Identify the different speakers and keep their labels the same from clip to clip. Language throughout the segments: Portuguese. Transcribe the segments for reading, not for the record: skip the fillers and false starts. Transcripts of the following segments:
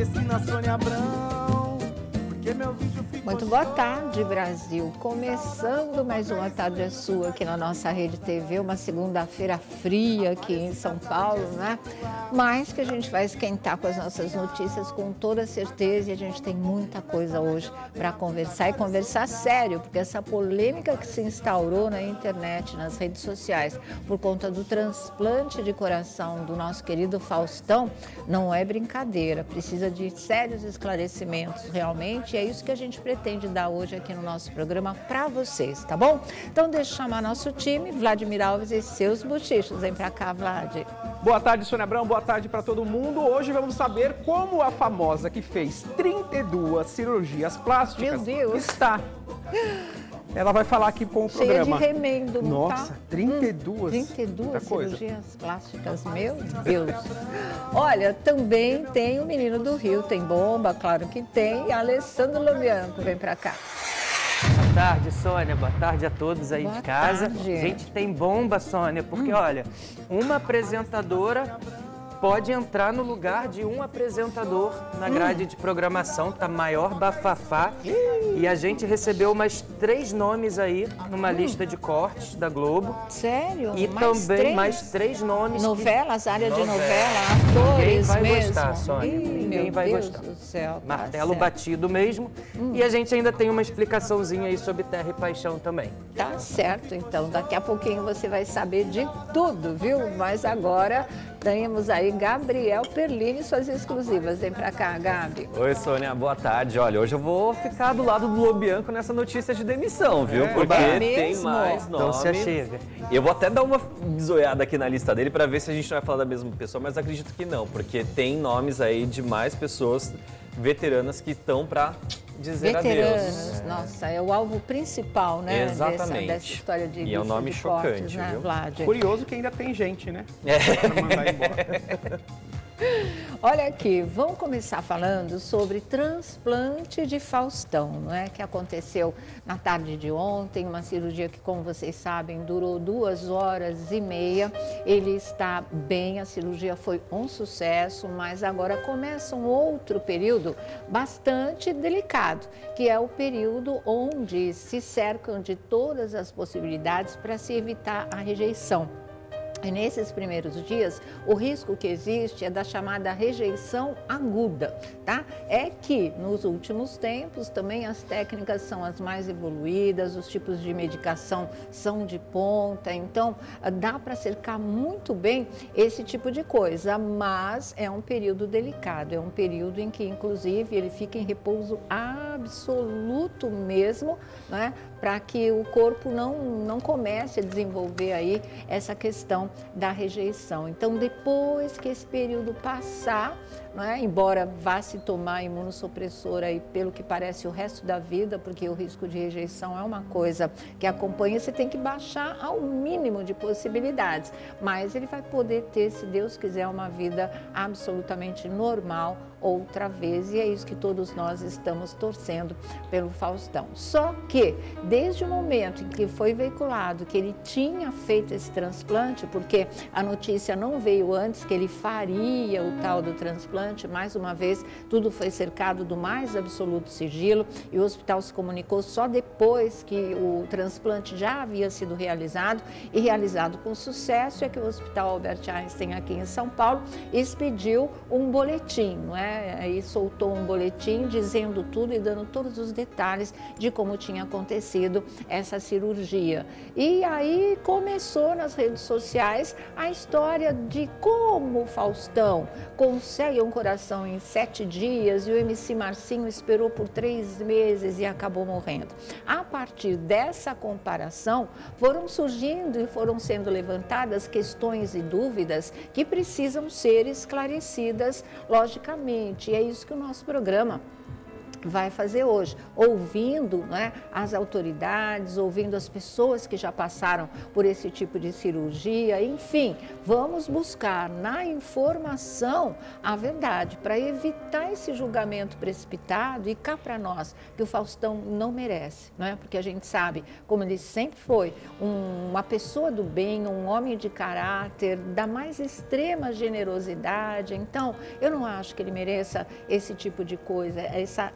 Speaker 1: Teresina, Sônia Abrão, porque meu vídeo ficou...
Speaker 2: Muito boa tarde, Brasil. Começando mais uma Tarde é Sua aqui na nossa Rede TV, uma segunda-feira fria aqui em São Paulo, né? Mas que a gente vai esquentar com as nossas notícias com toda certeza, e a gente tem muita coisa hoje para conversar e conversar sério, porque essa polêmica que se instaurou na internet, nas redes sociais, por conta do transplante de coração do nosso querido Faustão, não é brincadeira, precisa de sérios esclarecimentos realmente, e é isso que a gente pretende dar hoje aqui no nosso programa para vocês, tá bom? Então deixa eu chamar nosso time, Vladimir Alves e seus bochichos. Vem para cá, Vlad.
Speaker 3: Boa tarde, Sônia Abrão, boa tarde para todo mundo. Hoje vamos saber como a famosa que fez 32 cirurgias plásticas está. Ela vai falar aqui com o programa.
Speaker 2: Cheia de remendo, não tá?
Speaker 3: Nossa, 32?
Speaker 2: 32 cirurgias plásticas, meu Deus. Olha, também tem o Menino do Rio, tem bomba, claro que tem. E Alessandro Lobianco, vem pra cá.
Speaker 4: Boa tarde, Sônia. Boa tarde a todos aí de casa.
Speaker 2: Tarde.
Speaker 4: Gente, tem bomba, Sônia, porque olha, uma apresentadora pode entrar no lugar de um apresentador na grade de programação, tá maior bafafá. E a gente recebeu mais 3 nomes aí numa lista de cortes da Globo.
Speaker 2: Sério?
Speaker 4: E também mais 3 nomes.
Speaker 2: Novelas, área de novela, atores
Speaker 4: vai
Speaker 2: mesmo.
Speaker 4: gostar, Sônia. Ninguém vai
Speaker 2: Deus
Speaker 4: gostar.
Speaker 2: Do céu,
Speaker 4: Martelo
Speaker 2: tá
Speaker 4: batido mesmo. E a gente ainda tem uma explicações aí sobre Terra e Paixão também.
Speaker 2: Tá certo, então. Daqui a pouquinho você vai saber de tudo, viu? Mas agora temos aí Gabriel Perlini e suas exclusivas. Vem pra cá, Gabi.
Speaker 5: Oi, Sônia, boa tarde. Olha, hoje eu vou ficar do lado do Lobianco nessa notícia de demissão, viu? Porque tem mais
Speaker 4: Então
Speaker 5: nome.
Speaker 4: se achega.
Speaker 5: Eu vou até dar uma bisoiada aqui na lista dele para ver se a gente não vai falar da mesma pessoa, mas acredito que não, porque tem nomes aí de mais pessoas veteranas que estão para dizer adeus.
Speaker 2: Nossa, é o alvo principal, né?
Speaker 5: Exatamente.
Speaker 2: Dessa história de
Speaker 5: E é um nome chocante,
Speaker 2: cortes, né,
Speaker 5: viu?
Speaker 2: Vlad?
Speaker 3: Curioso que ainda tem gente, né? Pra mandar embora.
Speaker 2: Olha aqui, vamos começar falando sobre transplante de Faustão, não é? Que aconteceu na tarde de ontem, uma cirurgia que, como vocês sabem, durou 2h30. Ele está bem, a cirurgia foi um sucesso, mas agora começa um outro período bastante delicado, que é o período onde se cercam de todas as possibilidades para se evitar a rejeição. E nesses primeiros dias, o risco que existe é da chamada rejeição aguda, tá? É que nos últimos tempos também as técnicas são as mais evoluídas, os tipos de medicação são de ponta, então dá para cercar muito bem esse tipo de coisa, mas é um período delicado, é um período em que inclusive ele fica em repouso absoluto mesmo, né? Para que o corpo não comece a desenvolver aí essa questão da rejeição. Então, depois que esse período passar, né, embora vá se tomar imunossupressor aí, pelo que parece, o resto da vida, porque o risco de rejeição é uma coisa que acompanha, você tem que baixar ao mínimo de possibilidades. Mas ele vai poder ter, se Deus quiser, uma vida absolutamente normal outra vez, e é isso que todos nós estamos torcendo pelo Faustão. Só que, desde o momento em que foi veiculado que ele tinha feito esse transplante, porque a notícia não veio antes que ele faria o tal do transplante, mais uma vez, tudo foi cercado do mais absoluto sigilo, e o hospital se comunicou só depois que o transplante já havia sido realizado, e realizado com sucesso, é que o Hospital Albert Einstein aqui em São Paulo expediu um boletim, não é? Aí soltou um boletim dizendo tudo e dando todos os detalhes de como tinha acontecido essa cirurgia. E aí começou nas redes sociais a história de como o Faustão consegue um coração em 7 dias e o MC Marcinho esperou por 3 meses e acabou morrendo. A partir dessa comparação, foram surgindo e foram sendo levantadas questões e dúvidas que precisam ser esclarecidas logicamente. E é isso que o nosso programa vai fazer hoje, ouvindo, né, as autoridades, ouvindo as pessoas que já passaram por esse tipo de cirurgia, enfim, vamos buscar na informação a verdade para evitar esse julgamento precipitado e cá para nós, que o Faustão não merece, não é? Porque a gente sabe, como ele sempre foi, uma pessoa do bem, um homem de caráter, da mais extrema generosidade, então eu não acho que ele mereça esse tipo de coisa,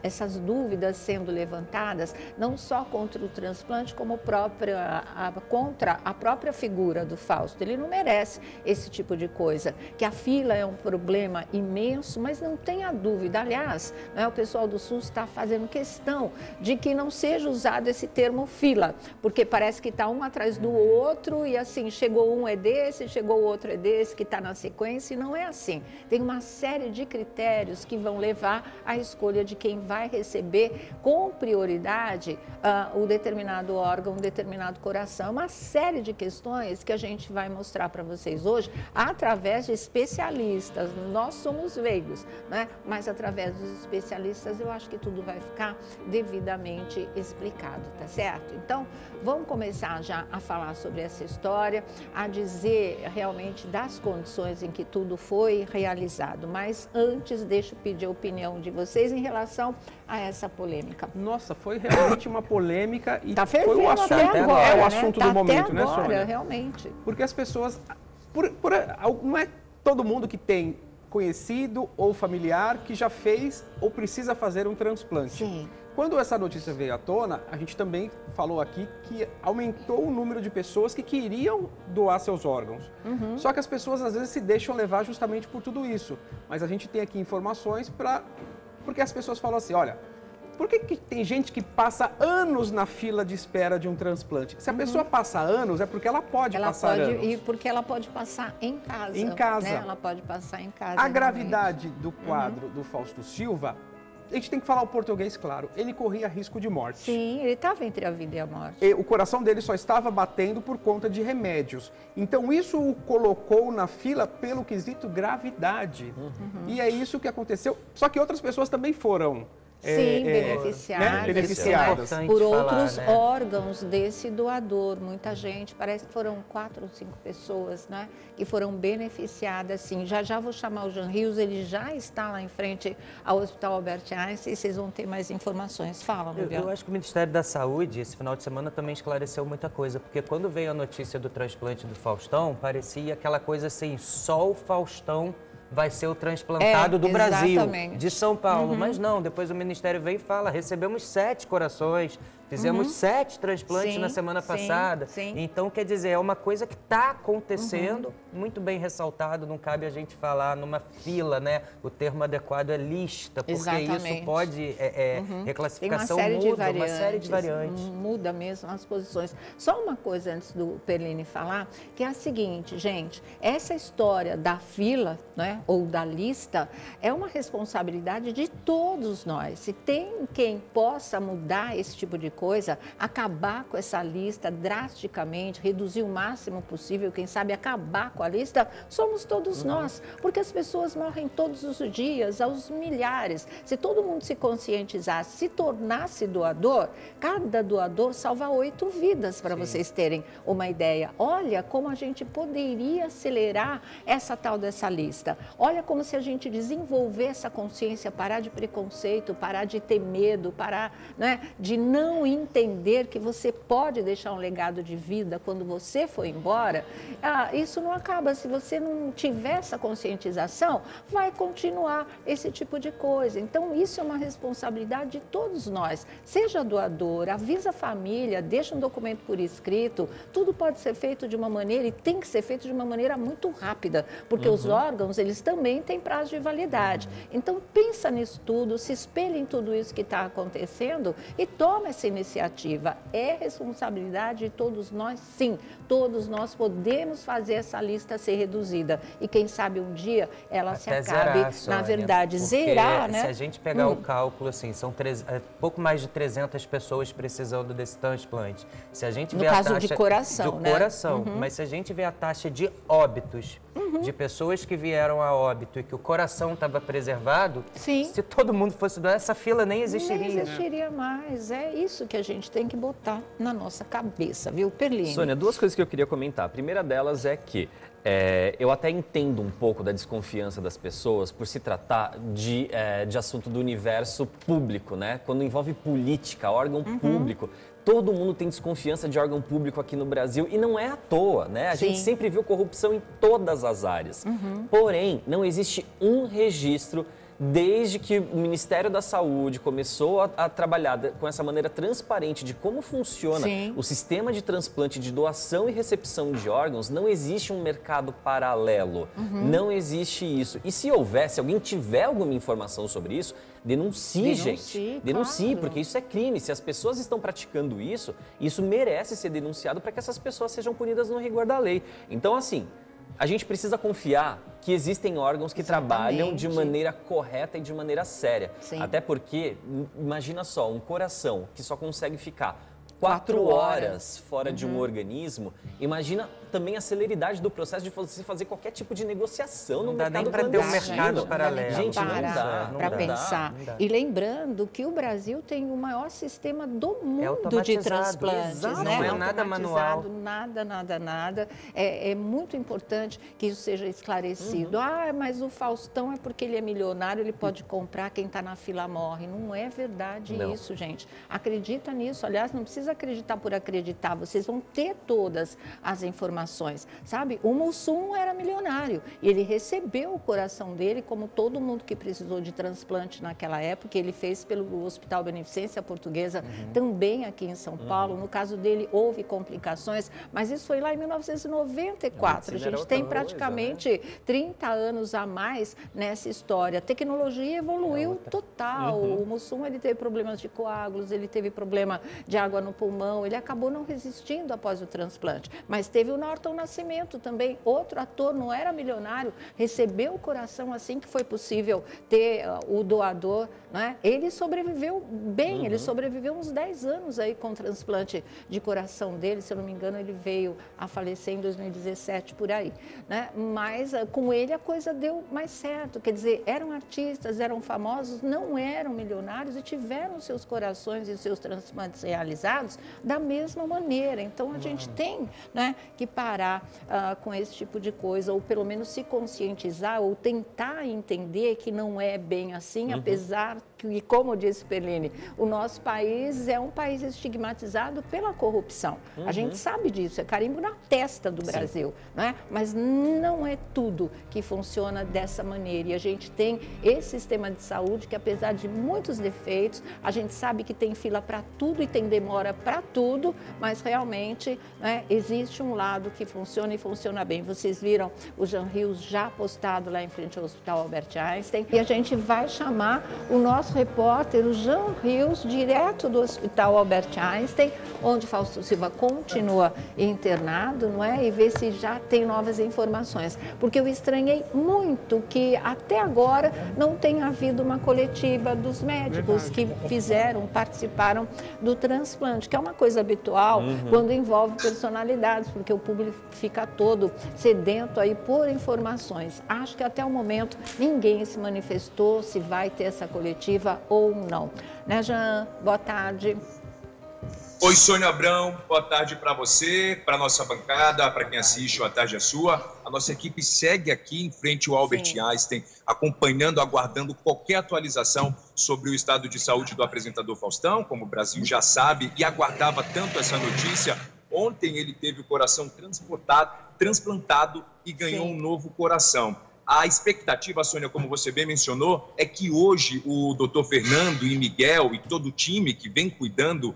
Speaker 2: essas dúvidas sendo levantadas, não só contra o transplante, como contra a própria figura do Fausto. Ele não merece esse tipo de coisa, que a fila é um problema imenso, mas não tenha dúvida. Aliás, né, o pessoal do SUS está fazendo questão de que não seja usado esse termo fila, porque parece que está um atrás do outro e assim, chegou um é desse, chegou o outro é desse, que está na sequência, e não é assim. Tem uma série de critérios que vão levar à escolha de quem vai receber com prioridade o determinado órgão, um determinado coração. Uma série de questões que a gente vai mostrar para vocês hoje através de especialistas. Nós somos leigos, né? Mas através dos especialistas eu acho que tudo vai ficar devidamente explicado, tá certo? Então, vamos começar já a falar sobre essa história, a dizer realmente das condições em que tudo foi realizado. Mas antes, deixa eu pedir a opinião de vocês em relação a essa polêmica.
Speaker 3: Nossa, foi realmente uma polêmica e
Speaker 2: tá
Speaker 3: foi o assunto,
Speaker 2: até agora,
Speaker 3: é o assunto
Speaker 2: né?
Speaker 3: do momento,
Speaker 2: até agora,
Speaker 3: né, Sônia?
Speaker 2: Realmente.
Speaker 3: Porque as pessoas, não é todo mundo que tem conhecido ou familiar que já fez ou precisa fazer um transplante.
Speaker 2: Sim.
Speaker 3: Quando essa notícia veio à tona, a gente também falou aqui que aumentou o número de pessoas que queriam doar seus órgãos. Só que as pessoas às vezes se deixam levar justamente por tudo isso. Mas a gente tem aqui informações porque as pessoas falam assim, olha, por que tem gente que passa anos na fila de espera de um transplante? Se a pessoa passa anos, é porque ela pode passar anos.
Speaker 2: E porque ela pode passar em casa.
Speaker 3: Em casa.
Speaker 2: Né? Ela pode passar em casa.
Speaker 3: A gravidade do quadro do Fausto Silva, a gente tem que falar o português claro, ele corria risco de morte.
Speaker 2: Sim, ele estava entre a vida e a morte.
Speaker 3: E o coração dele só estava batendo por conta de remédios. Então isso o colocou na fila pelo quesito gravidade. E é isso que aconteceu. Só que outras pessoas também foram
Speaker 2: beneficiadas,
Speaker 3: né? Beneficiadas.
Speaker 2: por outros órgãos desse doador. Muita gente, parece que foram 4 ou 5 pessoas, né, que foram beneficiadas, sim. Já vou chamar o Jean Rios, ele já está lá em frente ao Hospital Albert Einstein e vocês vão ter mais informações. Fala, Miguel.
Speaker 4: Eu acho que o Ministério da Saúde, esse final de semana, também esclareceu muita coisa, porque quando veio a notícia do transplante do Faustão, parecia aquela coisa assim, só o Faustão vai ser o transplantado do Brasil, de São Paulo. Mas não, depois o Ministério veio e fala, recebemos 7 corações, fizemos 7 transplantes na semana passada. Então, quer dizer, é uma coisa que está acontecendo, muito bem ressaltado, não cabe a gente falar numa fila, né? O termo adequado é lista, porque isso pode, reclassificação muda, uma série de variantes.
Speaker 2: Muda mesmo as posições. Só uma coisa antes do Perline falar, que é a seguinte, gente, essa história da fila, né, ou da lista, é uma responsabilidade de todos nós. Se tem quem possa mudar esse tipo de coisa, acabar com essa lista drasticamente, reduzir o máximo possível, quem sabe acabar com a lista, somos todos nós, porque as pessoas morrem todos os dias, aos milhares. Se todo mundo se conscientizasse, se tornasse doador, cada doador salva 8 vidas, para vocês terem uma ideia. Olha como a gente poderia acelerar essa tal dessa lista. Olha como se a gente desenvolver essa consciência, parar de preconceito, parar de ter medo, parar, né, de não entender que você pode deixar um legado de vida quando você for embora. Isso não acaba. Se você não tiver essa conscientização, vai continuar esse tipo de coisa. Então, isso é uma responsabilidade de todos nós. Seja doador, avisa a família, deixa um documento por escrito. Tudo pode ser feito de uma maneira e tem que ser feito de uma maneira muito rápida, porque os órgãos, eles também têm prazo de validade. Então, pensa nisso tudo, se espelha em tudo isso que está acontecendo e toma essa iniciativa. É responsabilidade de todos nós, sim. Todos nós podemos fazer essa lista ser reduzida. E quem sabe um dia ela
Speaker 4: até
Speaker 2: se acabe,
Speaker 4: zerar, Sônia,
Speaker 2: na verdade, zerar, né?
Speaker 4: Se a gente pegar o cálculo, assim, são pouco mais de 300 pessoas precisando desse transplante. Se a gente
Speaker 2: No
Speaker 4: vê
Speaker 2: caso
Speaker 4: a taxa
Speaker 2: de coração,
Speaker 4: do
Speaker 2: né?
Speaker 4: coração, mas se a gente vê a taxa de óbitos de pessoas que vieram a óbito e que o coração estava preservado,
Speaker 2: Sim.
Speaker 4: se todo mundo fosse doar, essa fila nem existiria.
Speaker 2: Nem existiria mais. É isso que a gente tem que botar na nossa cabeça, viu, Perline?
Speaker 5: Sônia, duas coisas que eu queria comentar. A primeira delas é que eu até entendo um pouco da desconfiança das pessoas por se tratar de assunto do universo público, né? Quando envolve política, órgão público, todo mundo tem desconfiança de órgão público aqui no Brasil e não é à toa, né? A gente sempre viu corrupção em todas as áreas. Porém, não existe um registro desde que o Ministério da Saúde começou a trabalhar com essa maneira transparente de como funciona o sistema de transplante, de doação e recepção de órgãos, não existe um mercado paralelo. Não existe isso. E se houver, se alguém tiver alguma informação sobre isso, denuncie, gente. Denuncie, claro. Porque isso é crime. Se as pessoas estão praticando isso, isso merece ser denunciado para que essas pessoas sejam punidas no rigor da lei. Então, assim, a gente precisa confiar que existem órgãos que trabalham de maneira correta e de maneira séria. Até porque, imagina só, um coração que só consegue ficar 4 horas fora de um organismo, imagina também a celeridade do processo de você fazer qualquer tipo de negociação no mercado
Speaker 4: clandestino. Não dá nem para ter um mercado paralelo.
Speaker 5: Gente, não dá
Speaker 2: para pensar. E lembrando que o Brasil tem o maior sistema do mundo de transplantes.
Speaker 4: Exato,
Speaker 2: né?
Speaker 4: Não é nada manual.
Speaker 2: Nada. É muito importante que isso seja esclarecido. Mas o Faustão é porque ele é milionário, ele pode comprar, quem está na fila morre. Não é verdade isso, gente. Acredita nisso. Aliás, não precisa acreditar por acreditar. Vocês vão ter todas as informações. Sabe? O Mussum era milionário e ele recebeu o coração dele, como todo mundo que precisou de transplante naquela época. Ele fez pelo Hospital Beneficência Portuguesa, também aqui em São Paulo. No caso dele, houve complicações, mas isso foi lá em 1994. A gente tem praticamente 30 anos a mais nessa história. A tecnologia evoluiu total. O Mussum, ele teve problemas de coágulos, ele teve problema de água no pulmão, ele acabou não resistindo após o transplante. Mas teve o Norton Nascimento também, outro ator, não era milionário, recebeu o coração assim que foi possível ter o doador, né? Ele sobreviveu bem, ele sobreviveu uns 10 anos aí com o transplante de coração dele, se eu não me engano, ele veio a falecer em 2017, por aí, né? Mas com ele a coisa deu mais certo, quer dizer, eram artistas, eram famosos, não eram milionários e tiveram seus corações e seus transplantes realizados da mesma maneira. Então, a gente tem, né, que parar com esse tipo de coisa, ou pelo menos se conscientizar, ou tentar entender que não é bem assim, apesar que, como disse Perline, o nosso país é um país estigmatizado pela corrupção. A gente sabe disso, é carimbo na testa do Brasil, né? Mas não é tudo que funciona dessa maneira. E a gente tem esse sistema de saúde que, apesar de muitos defeitos, a gente sabe que tem fila para tudo e tem demora para tudo, mas realmente, né, existe um lado que funciona e funciona bem. Vocês viram o Jean Rios já postado lá em frente ao Hospital Albert Einstein, e a gente vai chamar o nosso repórter, o Jean Rios, direto do Hospital Albert Einstein, onde Fausto Silva continua internado, não é? E ver se já tem novas informações. Porque eu estranhei muito que até agora não tenha havido uma coletiva dos médicos que participaram do transplante, que é uma coisa habitual quando envolve personalidades, porque o público fica todo sedento aí por informações. Acho que até o momento ninguém se manifestou se vai ter essa coletiva ou não. Né, Jean? Boa tarde.
Speaker 6: Oi, Sônia Abrão, boa tarde para você, para nossa bancada, para quem assiste, boa tarde a sua. A nossa equipe segue aqui em frente ao Albert Einstein, acompanhando, aguardando qualquer atualização sobre o estado de saúde do apresentador Faustão, como o Brasil já sabe, e aguardava tanto essa notícia. Ontem ele teve o coração transplantado e ganhou um novo coração. A expectativa, Sônia, como você bem mencionou, é que hoje o doutor Fernando e Miguel e todo o time que vem cuidando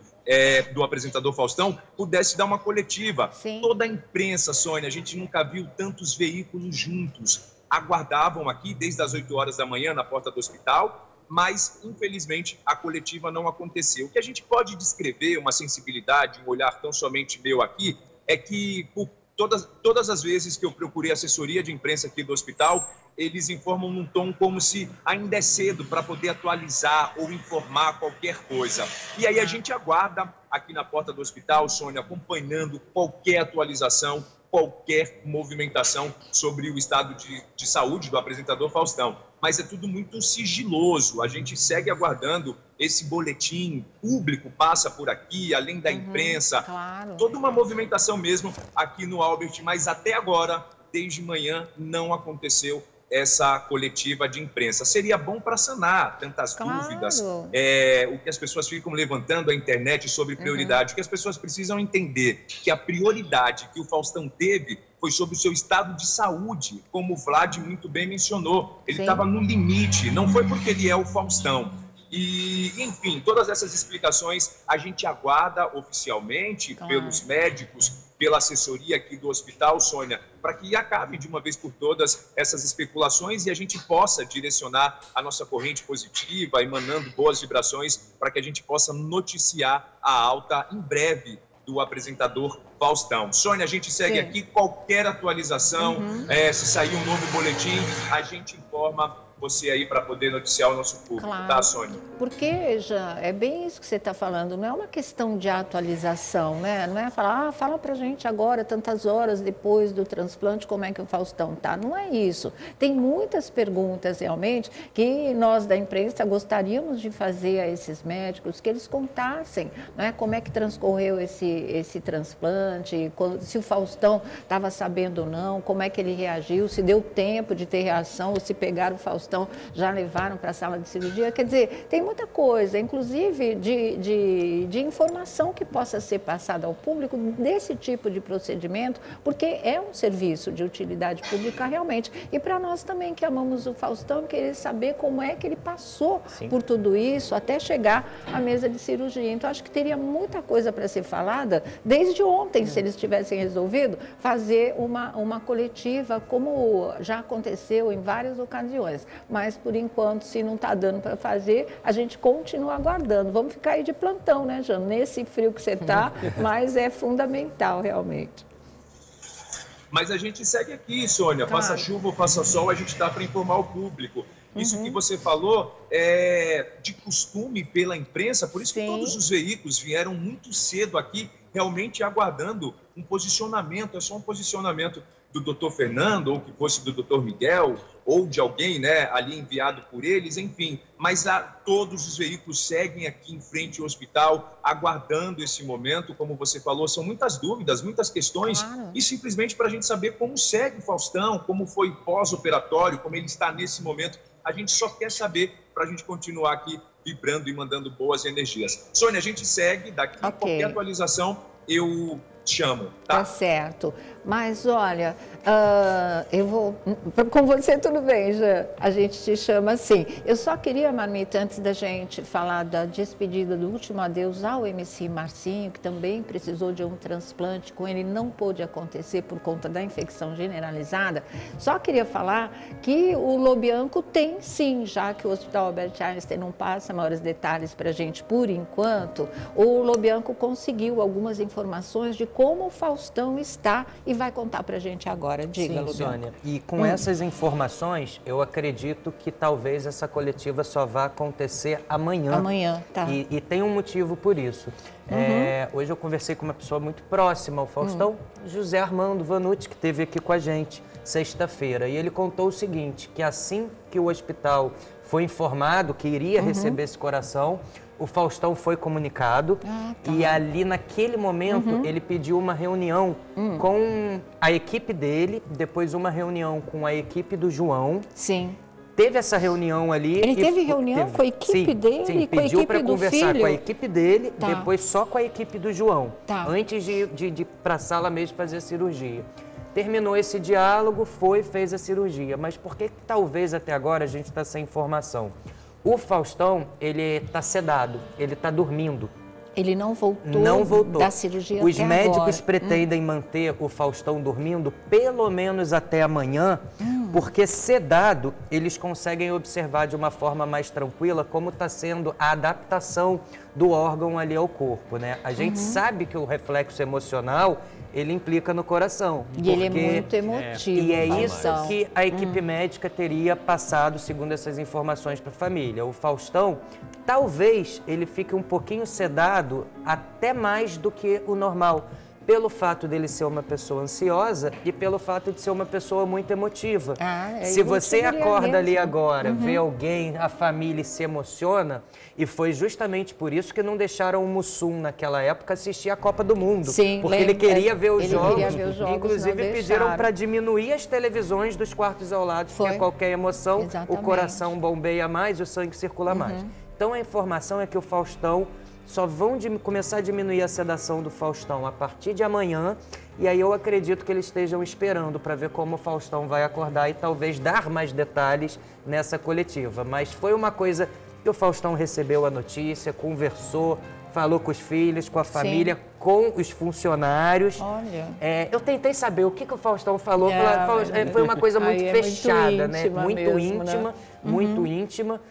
Speaker 6: do apresentador Faustão pudesse dar uma coletiva. Toda a imprensa, Sônia, a gente nunca viu tantos veículos juntos. Aguardavam aqui desde as 8 horas da manhã na porta do hospital, mas, infelizmente, a coletiva não aconteceu. O que a gente pode descrever, uma sensibilidade, um olhar tão somente meu aqui, é que por todas as vezes que eu procurei assessoria de imprensa aqui do hospital, eles informam num tom como se ainda é cedo para poder atualizar ou informar qualquer coisa. E aí a gente aguarda aqui na porta do hospital, Sônia, acompanhando qualquer atualização qualquer movimentação sobre o estado de saúde do apresentador Faustão. Mas é tudo muito sigiloso, a gente segue aguardando esse boletim público, passa por aqui, além da imprensa,
Speaker 2: claro.
Speaker 6: Toda uma movimentação mesmo aqui no Albert, mas até agora, desde manhã, não aconteceu essa coletiva de imprensa. Seria bom para sanar tantas dúvidas, o que as pessoas ficam levantando à internet sobre prioridade. O que as pessoas precisam entender que a prioridade que o Faustão teve foi sobre o seu estado de saúde, como o Vlad muito bem mencionou. Ele estava no limite, não foi porque ele é o Faustão. E, enfim, todas essas explicações a gente aguarda oficialmente pelos médicos, pela assessoria aqui do hospital, Sônia, para que acabe de uma vez por todas essas especulações e a gente possa direcionar a nossa corrente positiva, emanando boas vibrações, para que a gente possa noticiar a alta em breve do apresentador Faustão. Sônia, a gente segue aqui, qualquer atualização, se sair um novo boletim, a gente informa você aí para poder noticiar o nosso público, tá, Sônia?
Speaker 2: Porque, Jean, é bem isso que você está falando, não é uma questão de atualização, né? Não é falar, fala pra gente agora, tantas horas depois do transplante, como é que o Faustão tá. Não é isso. Tem muitas perguntas, realmente, que nós da imprensa gostaríamos de fazer a esses médicos, que eles contassem, né? Como é que transcorreu esse transplante, se o Faustão estava sabendo ou não, como é que ele reagiu, se deu tempo de ter reação, ou se pegaram o Faustão, já levaram para a sala de cirurgia. Quer dizer, tem muita coisa, inclusive de informação que possa ser passada ao público desse tipo de procedimento, porque é um serviço de utilidade pública realmente. E para nós também que amamos o Faustão, querer saber como é que ele passou por tudo isso até chegar à mesa de cirurgia. Então, acho que teria muita coisa para ser falada desde ontem, se eles tivessem resolvido fazer uma coletiva, como já aconteceu em várias ocasiões. Mas, por enquanto, se não está dando para fazer, a gente continua aguardando. Vamos ficar aí de plantão, né, Jana? Nesse frio que você está, mas é fundamental, realmente.
Speaker 6: Mas a gente segue aqui, Sônia. Claro. Faça chuva ou faça sol, a gente está para informar o público. Isso que você falou é de costume pela imprensa, por isso que todos os veículos vieram muito cedo aqui, realmente aguardando um posicionamento. É só um posicionamento do doutor Fernando, ou que fosse do doutor Miguel, ou de alguém, né, ali enviado por eles, enfim. Mas todos os veículos seguem aqui em frente ao hospital, aguardando esse momento. Como você falou, são muitas dúvidas, muitas questões, e simplesmente para a gente saber como segue o Faustão, como foi pós-operatório, como ele está nesse momento. A gente só quer saber para a gente continuar aqui vibrando e mandando boas energias. Sônia, a gente segue, daqui qualquer atualização eu chamo, tá?
Speaker 2: Tá certo. Mas, olha, eu vou... Com você tudo bem, Jean? A gente te chama assim. Eu só queria, Marmita, antes da gente falar da despedida do último adeus ao MC Marcinho, que também precisou de um transplante, com ele não pôde acontecer por conta da infecção generalizada, só queria falar que o Lobianco tem sim, já que o Hospital Albert Einstein não passa maiores detalhes para a gente por enquanto, o Lobianco conseguiu algumas informações de como o Faustão está e vai contar para a gente agora. Diga, Lobianco.
Speaker 4: Sônia. E com essas informações, eu acredito que talvez essa coletiva só vá acontecer amanhã.
Speaker 2: Amanhã, tá.
Speaker 4: E tem um motivo por isso. Hoje eu conversei com uma pessoa muito próxima ao Faustão, José Armando Vanucci, que esteve aqui com a gente sexta-feira. E ele contou o seguinte, que assim que o hospital foi informado que iria receber esse coração, o Faustão foi comunicado e ali naquele momento ele pediu uma reunião com a equipe dele, depois uma reunião com a equipe do João.
Speaker 2: Sim.
Speaker 4: Teve essa reunião ali.
Speaker 2: Ele teve reunião com a equipe dele?
Speaker 4: Sim,
Speaker 2: com a
Speaker 4: pediu
Speaker 2: equipe
Speaker 4: para conversar
Speaker 2: filho?
Speaker 4: com a equipe dele, depois só com a equipe do João, antes de ir para a sala mesmo fazer a cirurgia. Terminou esse diálogo, fez a cirurgia. Mas por que talvez até agora a gente está sem informação? O Faustão, ele está sedado, ele está dormindo.
Speaker 2: Ele não voltou da cirurgia
Speaker 4: Os
Speaker 2: até
Speaker 4: médicos
Speaker 2: agora.
Speaker 4: pretendem manter o Faustão dormindo pelo menos até amanhã, porque sedado eles conseguem observar de uma forma mais tranquila como está sendo a adaptação do órgão ali ao corpo, né? A gente sabe que o reflexo emocional ele implica no coração.
Speaker 2: E ele é muito emotivo.
Speaker 4: E é isso que a equipe médica teria passado, segundo essas informações, para a família. O Faustão, talvez ele fique um pouquinho sedado, até mais do que o normal, pelo fato dele ser uma pessoa ansiosa e pelo fato de ser uma pessoa muito emotiva. Se você acorda ali agora, vê alguém, a família se emociona, e foi justamente por isso que não deixaram o Mussum naquela época assistir a Copa do Mundo.
Speaker 2: Sim,
Speaker 4: porque ele queria ver os jogos,
Speaker 2: inclusive
Speaker 4: pediram para diminuir as televisões dos quartos ao lado, porque qualquer emoção, o coração bombeia mais, o sangue circula mais. Então a informação é que o Faustão só vão começar a diminuir a sedação do Faustão a partir de amanhã, e aí eu acredito que eles estejam esperando para ver como o Faustão vai acordar e talvez dar mais detalhes nessa coletiva. Mas foi uma coisa que o Faustão recebeu a notícia, conversou, falou com os filhos, com a família, com os funcionários.
Speaker 2: Olha.
Speaker 4: Eu tentei saber o que o Faustão falou. Foi uma coisa muito fechada, né? Muito íntima, muito íntima.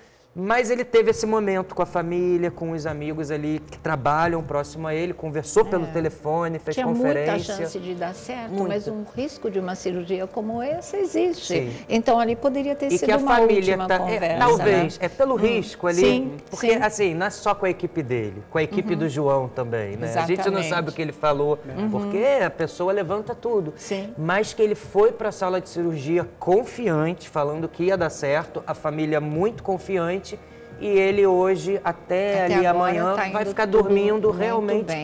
Speaker 4: Mas ele teve esse momento com a família, com os amigos ali que trabalham próximo a ele, conversou pelo telefone, fez conferência.
Speaker 2: Tinha muita chance de dar certo, mas um risco de uma cirurgia como essa existe. Sim. Então ali poderia ter sido uma última conversa.
Speaker 4: Talvez, pelo risco ali, porque assim, não é só com a equipe dele, com a equipe do João também, né? A gente não sabe o que ele falou, porque a pessoa levanta tudo. Sim. Mas que ele foi para a sala de cirurgia confiante, falando que ia dar certo, a família muito confiante. E ele hoje, até ali amanhã, vai ficar dormindo realmente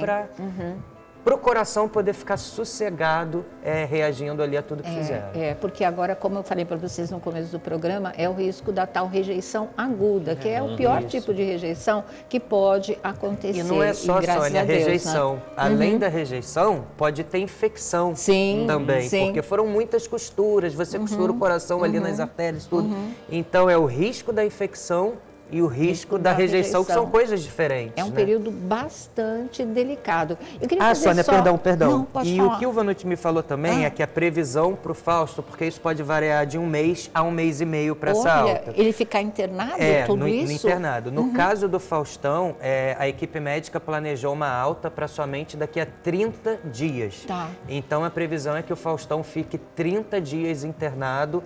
Speaker 4: para o coração poder ficar sossegado, reagindo ali a tudo que fizeram.
Speaker 2: Porque agora, como eu falei para vocês no começo do programa, é o risco da tal rejeição aguda, que é o pior tipo de rejeição que pode acontecer.
Speaker 4: E não é só, Sônia, a rejeição. Né? Além da rejeição, pode ter infecção também, porque foram muitas costuras, você costura o coração ali nas artérias, tudo. Então, é o risco da infecção e o risco da rejeição, que são coisas diferentes.
Speaker 2: É um período bastante delicado. Eu queria
Speaker 4: Sônia, perdão. Não, e falar. O que o Vanucci me falou também é que a previsão para o Fausto, porque isso pode variar de 1 mês a 1 mês e meio para essa alta.
Speaker 2: Ele ficar internado, tudo isso?
Speaker 4: No internado. No caso do Faustão, a equipe médica planejou uma alta para somente daqui a 30 dias. Então, a previsão é que o Faustão fique 30 dias internado,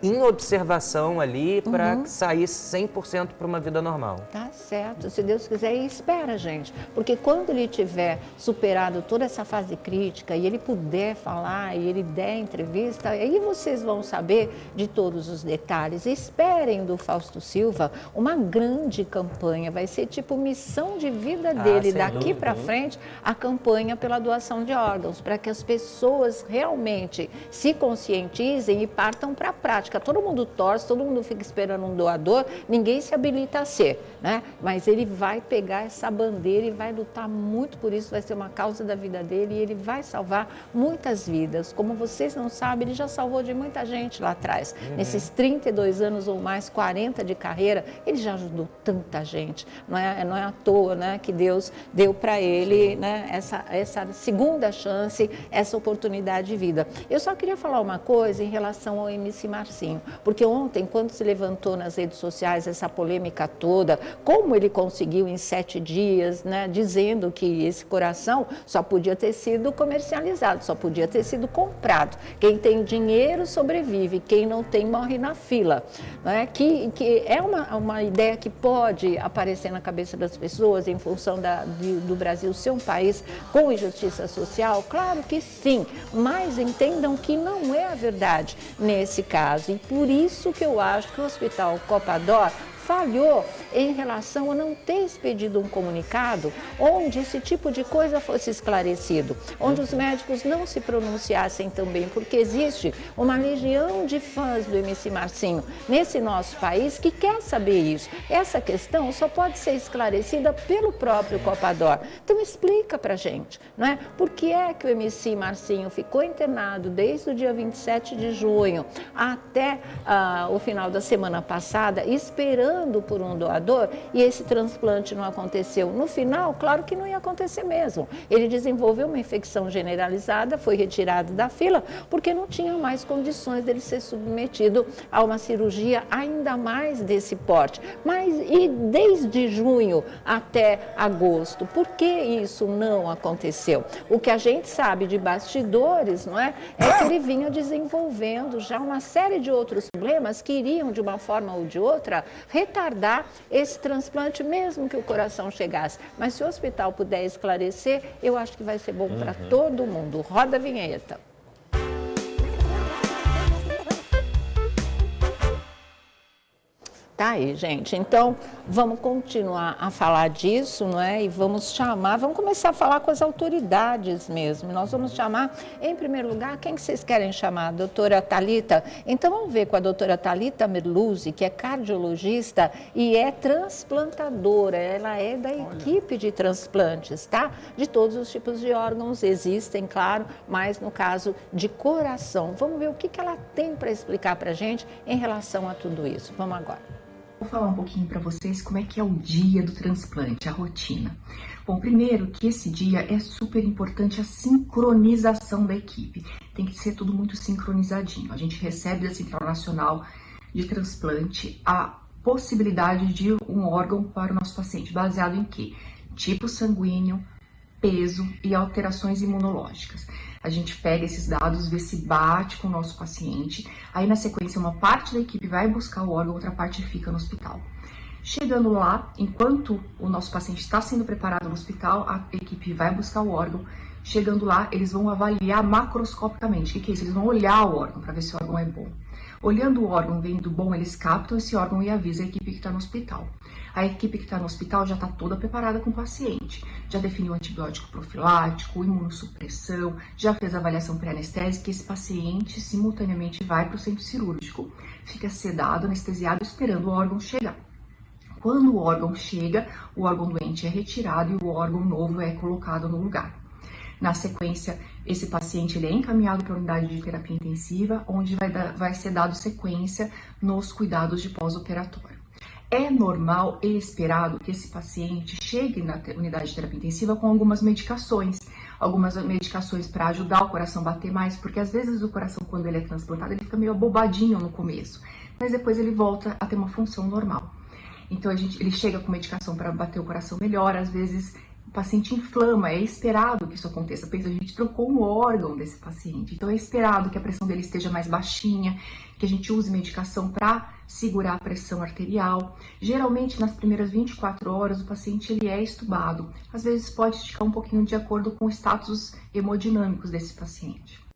Speaker 4: em observação ali, para sair 100% para uma vida normal.
Speaker 2: Tá certo, se Deus quiser, e espera, gente. Porque quando ele tiver superado toda essa fase crítica e ele puder falar e ele der entrevista, aí vocês vão saber de todos os detalhes. Esperem do Fausto Silva uma grande campanha, vai ser tipo missão de vida dele, daqui para frente, a campanha pela doação de órgãos, para que as pessoas realmente se conscientizem e partam para a prática. Todo mundo torce, todo mundo fica esperando um doador, ninguém se habilita a ser, né? Mas ele vai pegar essa bandeira e vai lutar muito por isso, vai ser uma causa da vida dele e ele vai salvar muitas vidas. Como vocês não sabem, ele já salvou de muita gente lá atrás. Nesses 32 anos ou mais, 40 de carreira, ele já ajudou tanta gente. Não é à toa, né, que Deus deu para ele, né, essa segunda chance, essa oportunidade de vida. Eu só queria falar uma coisa em relação ao MC Marcinho, porque ontem, quando se levantou nas redes sociais essa polêmica toda, como ele conseguiu em 7 dias, né, dizendo que esse coração só podia ter sido comercializado, só podia ter sido comprado. Quem tem dinheiro sobrevive, quem não tem morre na fila. Né? Que é uma ideia que pode aparecer na cabeça das pessoas em função do Brasil ser um país com injustiça social? Claro que sim, mas entendam que não é a verdade nesse caso. E por isso que eu acho que o Hospital Copa-Dor falhou em relação a não ter expedido um comunicado onde esse tipo de coisa fosse esclarecido, onde os médicos não se pronunciassem também, porque existe uma legião de fãs do MC Marcinho nesse nosso país que quer saber isso. Essa questão só pode ser esclarecida pelo próprio Copa-Dor. Então explica pra gente, não é? Por que é que o MC Marcinho ficou internado desde o dia 27 de junho até o final da semana passada, esperando por um doador, e esse transplante não aconteceu? No final, claro que não ia acontecer mesmo. Ele desenvolveu uma infecção generalizada, foi retirado da fila, porque não tinha mais condições dele ser submetido a uma cirurgia ainda mais desse porte. Mas e desde junho até agosto, por que isso não aconteceu? O que a gente sabe de bastidores, não é? É que ele vinha desenvolvendo já uma série de outros problemas que iriam, de uma forma ou de outra, retardar esse transplante, mesmo que o coração chegasse. Mas se o hospital puder esclarecer, eu acho que vai ser bom para todo mundo. Roda a vinheta. Tá aí, gente. Então, vamos continuar a falar disso, não é? E vamos começar a falar com as autoridades mesmo. Nós vamos chamar, em primeiro lugar, quem que vocês querem chamar? A doutora Thalita? Então, vamos ver com a doutora Thalita Merluzzi, que é cardiologista e é transplantadora. Ela é da equipe de transplantes, tá? De todos os tipos de órgãos existem, claro, mas no caso de coração. Vamos ver o que ela tem para explicar para a gente em relação a tudo isso. Vamos agora.
Speaker 7: Vou falar um pouquinho para vocês como é que é o dia do transplante, a rotina. Bom, primeiro que esse dia é super importante a sincronização da equipe. Tem que ser tudo muito sincronizadinho. A gente recebe da Central Nacional de Transplante a possibilidade de um órgão para o nosso paciente, baseado em quê? Tipo sanguíneo, peso e alterações imunológicas. A gente pega esses dados, vê se bate com o nosso paciente. Aí, na sequência, uma parte da equipe vai buscar o órgão, outra parte fica no hospital. Chegando lá, enquanto o nosso paciente está sendo preparado no hospital, a equipe vai buscar o órgão. Chegando lá, eles vão avaliar macroscopicamente. O que é isso? Eles vão olhar o órgão para ver se o órgão é bom. Olhando o órgão, vendo bom, eles captam esse órgão e avisam a equipe que está no hospital. A equipe que está no hospital já está toda preparada com o paciente. Já definiu antibiótico profilático, imunossupressão, já fez a avaliação pré-anestésica e esse paciente simultaneamente vai para o centro cirúrgico. Fica sedado, anestesiado, esperando o órgão chegar. Quando o órgão chega, o órgão doente é retirado e o órgão novo é colocado no lugar. Na sequência, esse paciente ele é encaminhado para a unidade de terapia intensiva, onde vai ser dado sequência nos cuidados de pós-operatório. É normal e esperado que esse paciente chegue na unidade de terapia intensiva com algumas medicações para ajudar o coração a bater mais, porque às vezes o coração, quando ele é transplantado, ele fica meio abobadinho no começo, mas depois ele volta a ter uma função normal. Então ele chega com medicação para bater o coração melhor, às vezes o paciente inflama, é esperado que isso aconteça. Pensa, a gente trocou um órgão desse paciente, então é esperado que a pressão dele esteja mais baixinha, que a gente use medicação para segurar a pressão arterial. Geralmente, nas primeiras 24 horas, o paciente ele é estubado. Às vezes pode esticar um pouquinho de acordo com os status hemodinâmicos desse paciente.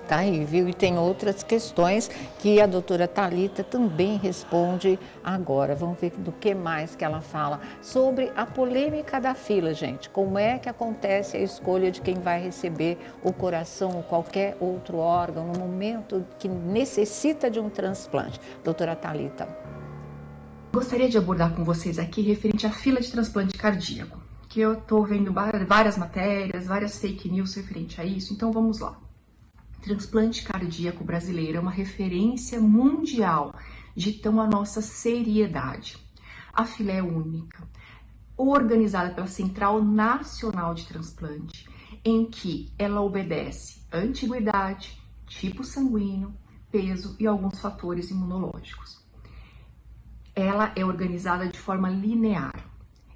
Speaker 2: Tá aí, viu? E tem outras questões que a doutora Thalita também responde agora. Vamos ver do que mais que ela fala. Sobre a polêmica da fila, gente. Como é que acontece a escolha de quem vai receber o coração ou qualquer outro órgão no momento que necessita de um transplante? Doutora Thalita.
Speaker 7: Gostaria de abordar com vocês aqui referente à fila de transplante cardíaco. Que eu tô vendo várias matérias, várias fake news referente a isso. Então vamos lá. Transplante cardíaco brasileiro é uma referência mundial, ditando a nossa seriedade. A fila é única, organizada pela Central Nacional de Transplante, em que ela obedece antiguidade, tipo sanguíneo, peso e alguns fatores imunológicos. Ela é organizada de forma linear.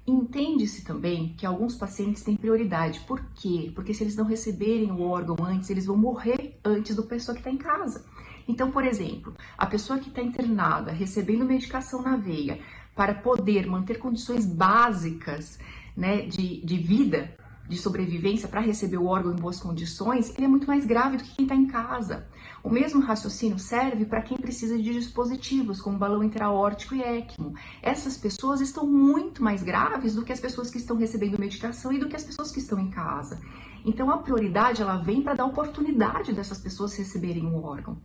Speaker 7: Entende-se também que alguns pacientes têm prioridade. Por quê? Porque se eles não receberem o órgão antes, eles vão morrer antes da pessoa que está em casa. Então, por exemplo, a pessoa que está internada, recebendo medicação na veia, para poder manter condições básicas, né, de vida, de sobrevivência, para receber o órgão em boas condições, ele é muito mais grave do que quem está em casa. O mesmo raciocínio serve para quem precisa de dispositivos, como balão intra-aórtico e ECMO. Essas pessoas estão muito mais graves do que as pessoas que estão recebendo medicação e do que as pessoas que estão em casa. Então, a prioridade, ela vem para dar oportunidade dessas pessoas receberem o órgão.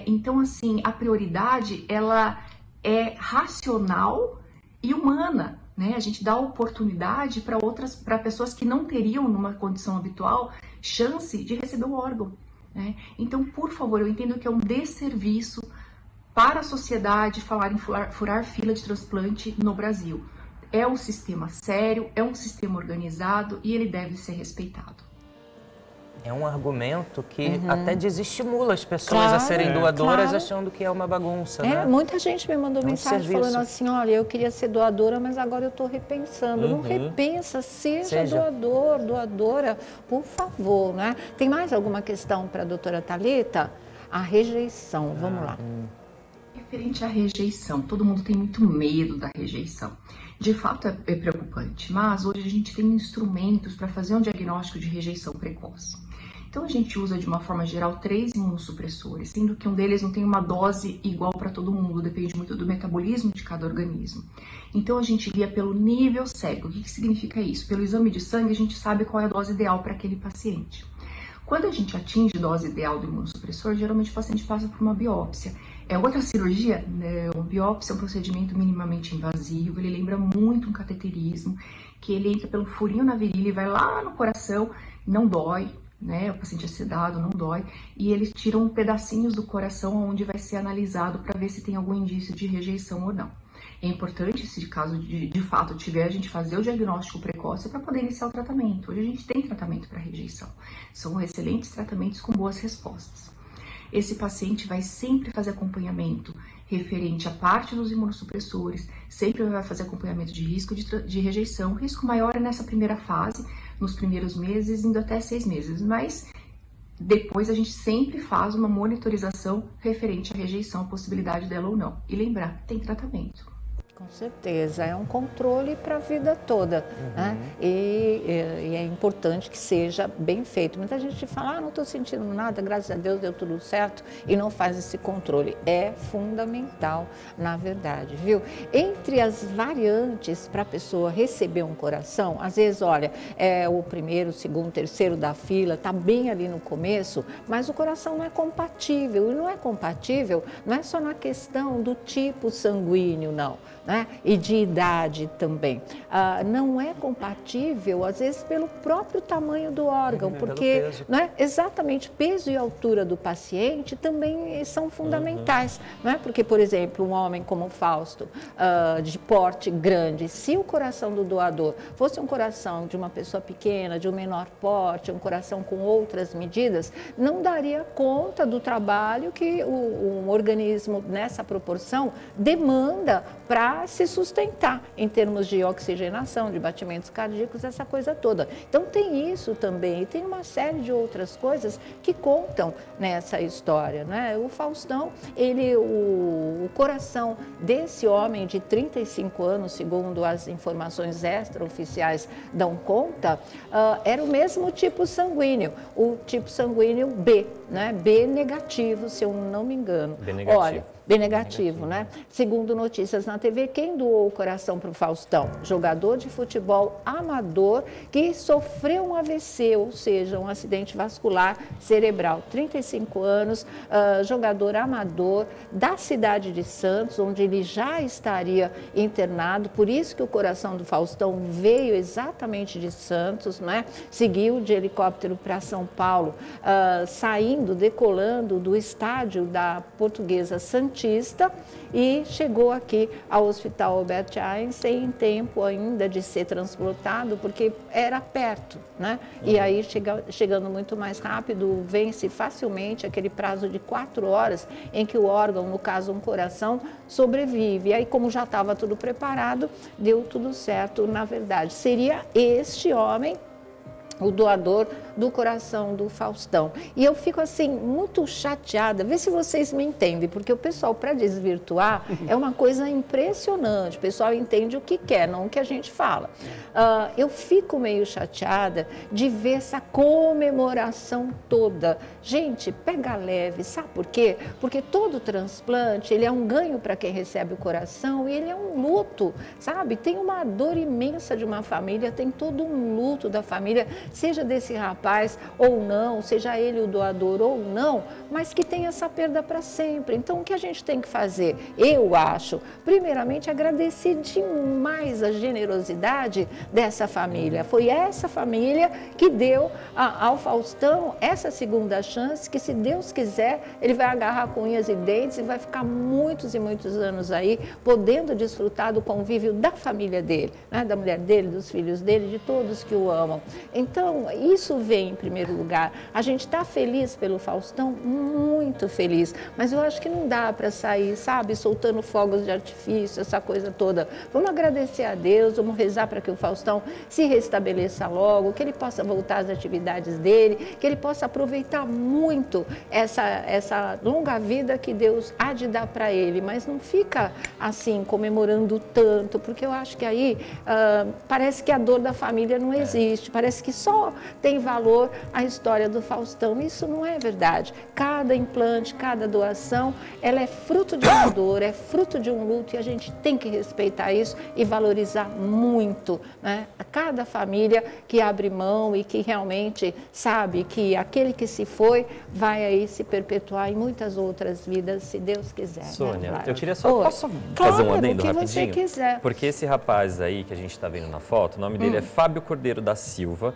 Speaker 7: Então, assim, a prioridade, ela é racional e humana. A gente dá oportunidade para pessoas que não teriam, numa condição habitual, chance de receber o órgão. Então, por favor, eu entendo que é um desserviço para a sociedade falar em furar fila de transplante no Brasil. É um sistema sério, é um sistema organizado e ele deve ser respeitado.
Speaker 4: É um argumento que até desestimula as pessoas a serem doadoras, achando que é uma bagunça, né?
Speaker 2: Muita gente me mandou mensagem falando assim, olha, eu queria ser doadora, mas agora eu estou repensando. Não repensa, seja doador, doadora, por favor, né? Tem mais alguma questão para a doutora Thalita? A rejeição, vamos lá.
Speaker 7: Referente à rejeição, todo mundo tem muito medo da rejeição. De fato é preocupante, mas hoje a gente tem instrumentos para fazer um diagnóstico de rejeição precoce. Então a gente usa de uma forma geral 3 imunossupressores, sendo que um deles não tem uma dose igual para todo mundo, depende muito do metabolismo de cada organismo. Então a gente guia pelo nível cego. O que significa isso? Pelo exame de sangue a gente sabe qual é a dose ideal para aquele paciente. Quando a gente atinge a dose ideal do imunossupressor, geralmente o paciente passa por uma biópsia. É outra cirurgia? Não. Biópsia é um procedimento minimamente invasivo, ele lembra muito um cateterismo, que ele entra pelo furinho na virilha e vai lá no coração, não dói, né? O paciente é sedado, não dói, e eles tiram pedacinhos do coração onde vai ser analisado para ver se tem algum indício de rejeição ou não. É importante, se caso de fato tiver, a gente fazer o diagnóstico precoce para poder iniciar o tratamento. Hoje a gente tem tratamento para rejeição. São excelentes tratamentos com boas respostas. Esse paciente vai sempre fazer acompanhamento referente à parte dos imunossupressores, sempre vai fazer acompanhamento de risco de rejeição. O risco maior é nessa primeira fase, nos primeiros meses, indo até 6 meses, mas depois a gente sempre faz uma monitorização referente à rejeição, a possibilidade dela ou não. E lembrar, tem tratamento.
Speaker 2: Com certeza, é um controle para a vida toda, né? E é importante que seja bem feito. Muita gente fala, não estou sentindo nada, graças a Deus deu tudo certo, e não faz esse controle. É fundamental, na verdade, viu? Entre as variantes para a pessoa receber um coração, às vezes, olha, é o primeiro, segundo, terceiro da fila, está bem ali no começo, mas o coração não é compatível. E não é compatível, não é só na questão do tipo sanguíneo, não. Né? E de idade também. Não é compatível, às vezes, pelo próprio tamanho do órgão, porque né, exatamente peso e altura do paciente também são fundamentais. Né? Porque, por exemplo, um homem como o Fausto, de porte grande, se o coração do doador fosse um coração de uma pessoa pequena, de um menor porte, um coração com outras medidas, não daria conta do trabalho que um organismo nessa proporção demanda para se sustentar em termos de oxigenação, de batimentos cardíacos, essa coisa toda. Então tem isso também, e tem uma série de outras coisas que contam nessa história, né? O Faustão, o coração desse homem de 35 anos, segundo as informações extraoficiais dão conta, era o mesmo tipo sanguíneo, o tipo sanguíneo B, né? B negativo, se eu não me engano.
Speaker 5: B negativo.
Speaker 2: Olha, B negativo, né? Segundo notícias na TV, quem doou o coração para o Faustão? Jogador de futebol amador que sofreu um AVC, ou seja, um acidente vascular cerebral. 35 anos, jogador amador da cidade de Santos, onde ele já estaria internado. Por isso que o coração do Faustão veio exatamente de Santos, né? Seguiu de helicóptero para São Paulo, decolando do estádio da Portuguesa Santista, e chegou aqui ao Hospital Albert Einstein em tempo ainda de ser transplantado, porque era perto, né? E aí, chegando muito mais rápido, vence facilmente aquele prazo de 4 horas em que o órgão, no caso um coração, sobrevive. E aí, como já estava tudo preparado, deu tudo certo, na verdade. Seria este homem o doador do coração do Faustão. E eu fico assim, muito chateada, vê se vocês me entendem, porque o pessoal, para desvirtuar, é uma coisa impressionante, o pessoal entende o que quer, não o que a gente fala. Eu fico meio chateada de ver essa comemoração toda. Gente, pega leve, sabe por quê? Porque todo transplante, ele é um ganho para quem recebe o coração e ele é um luto, sabe? Tem uma dor imensa de uma família, tem todo um luto da família, seja desse rapaz ou não, seja ele o doador ou não, mas que tem essa perda para sempre. Então, o que a gente tem que fazer? Eu acho, primeiramente, agradecer demais a generosidade dessa família. Foi essa família que deu ao Faustão essa segunda chance, que se Deus quiser, ele vai agarrar com unhas e dentes e vai ficar muitos e muitos anos aí, podendo desfrutar do convívio da família dele, né? Da mulher dele, dos filhos dele, de todos que o amam. Então, isso vem vem em primeiro lugar. A gente está feliz pelo Faustão? Muito feliz, mas eu acho que não dá para sair, sabe, soltando fogos de artifício, essa coisa toda. Vamos agradecer a Deus, vamos rezar para que o Faustão se restabeleça logo, que ele possa voltar às atividades dele, que ele possa aproveitar muito essa longa vida que Deus há de dar para ele, mas não fica assim comemorando tanto, porque eu acho que aí parece que a dor da família não existe, parece que só tem valor a história do Faustão. Isso não é verdade. Cada implante, cada doação, ela é fruto de uma dor, é fruto de um luto, e a gente tem que respeitar isso e valorizar muito, né? Cada família que abre mão e que realmente sabe que aquele que se foi vai aí se perpetuar em muitas outras vidas, se Deus quiser.
Speaker 5: Sônia,
Speaker 2: né?
Speaker 5: eu queria só posso fazer um adendo rapidinho?
Speaker 2: Você quiser.
Speaker 5: Porque esse rapaz aí que a gente está vendo na foto, o nome dele é Fábio Cordeiro da Silva.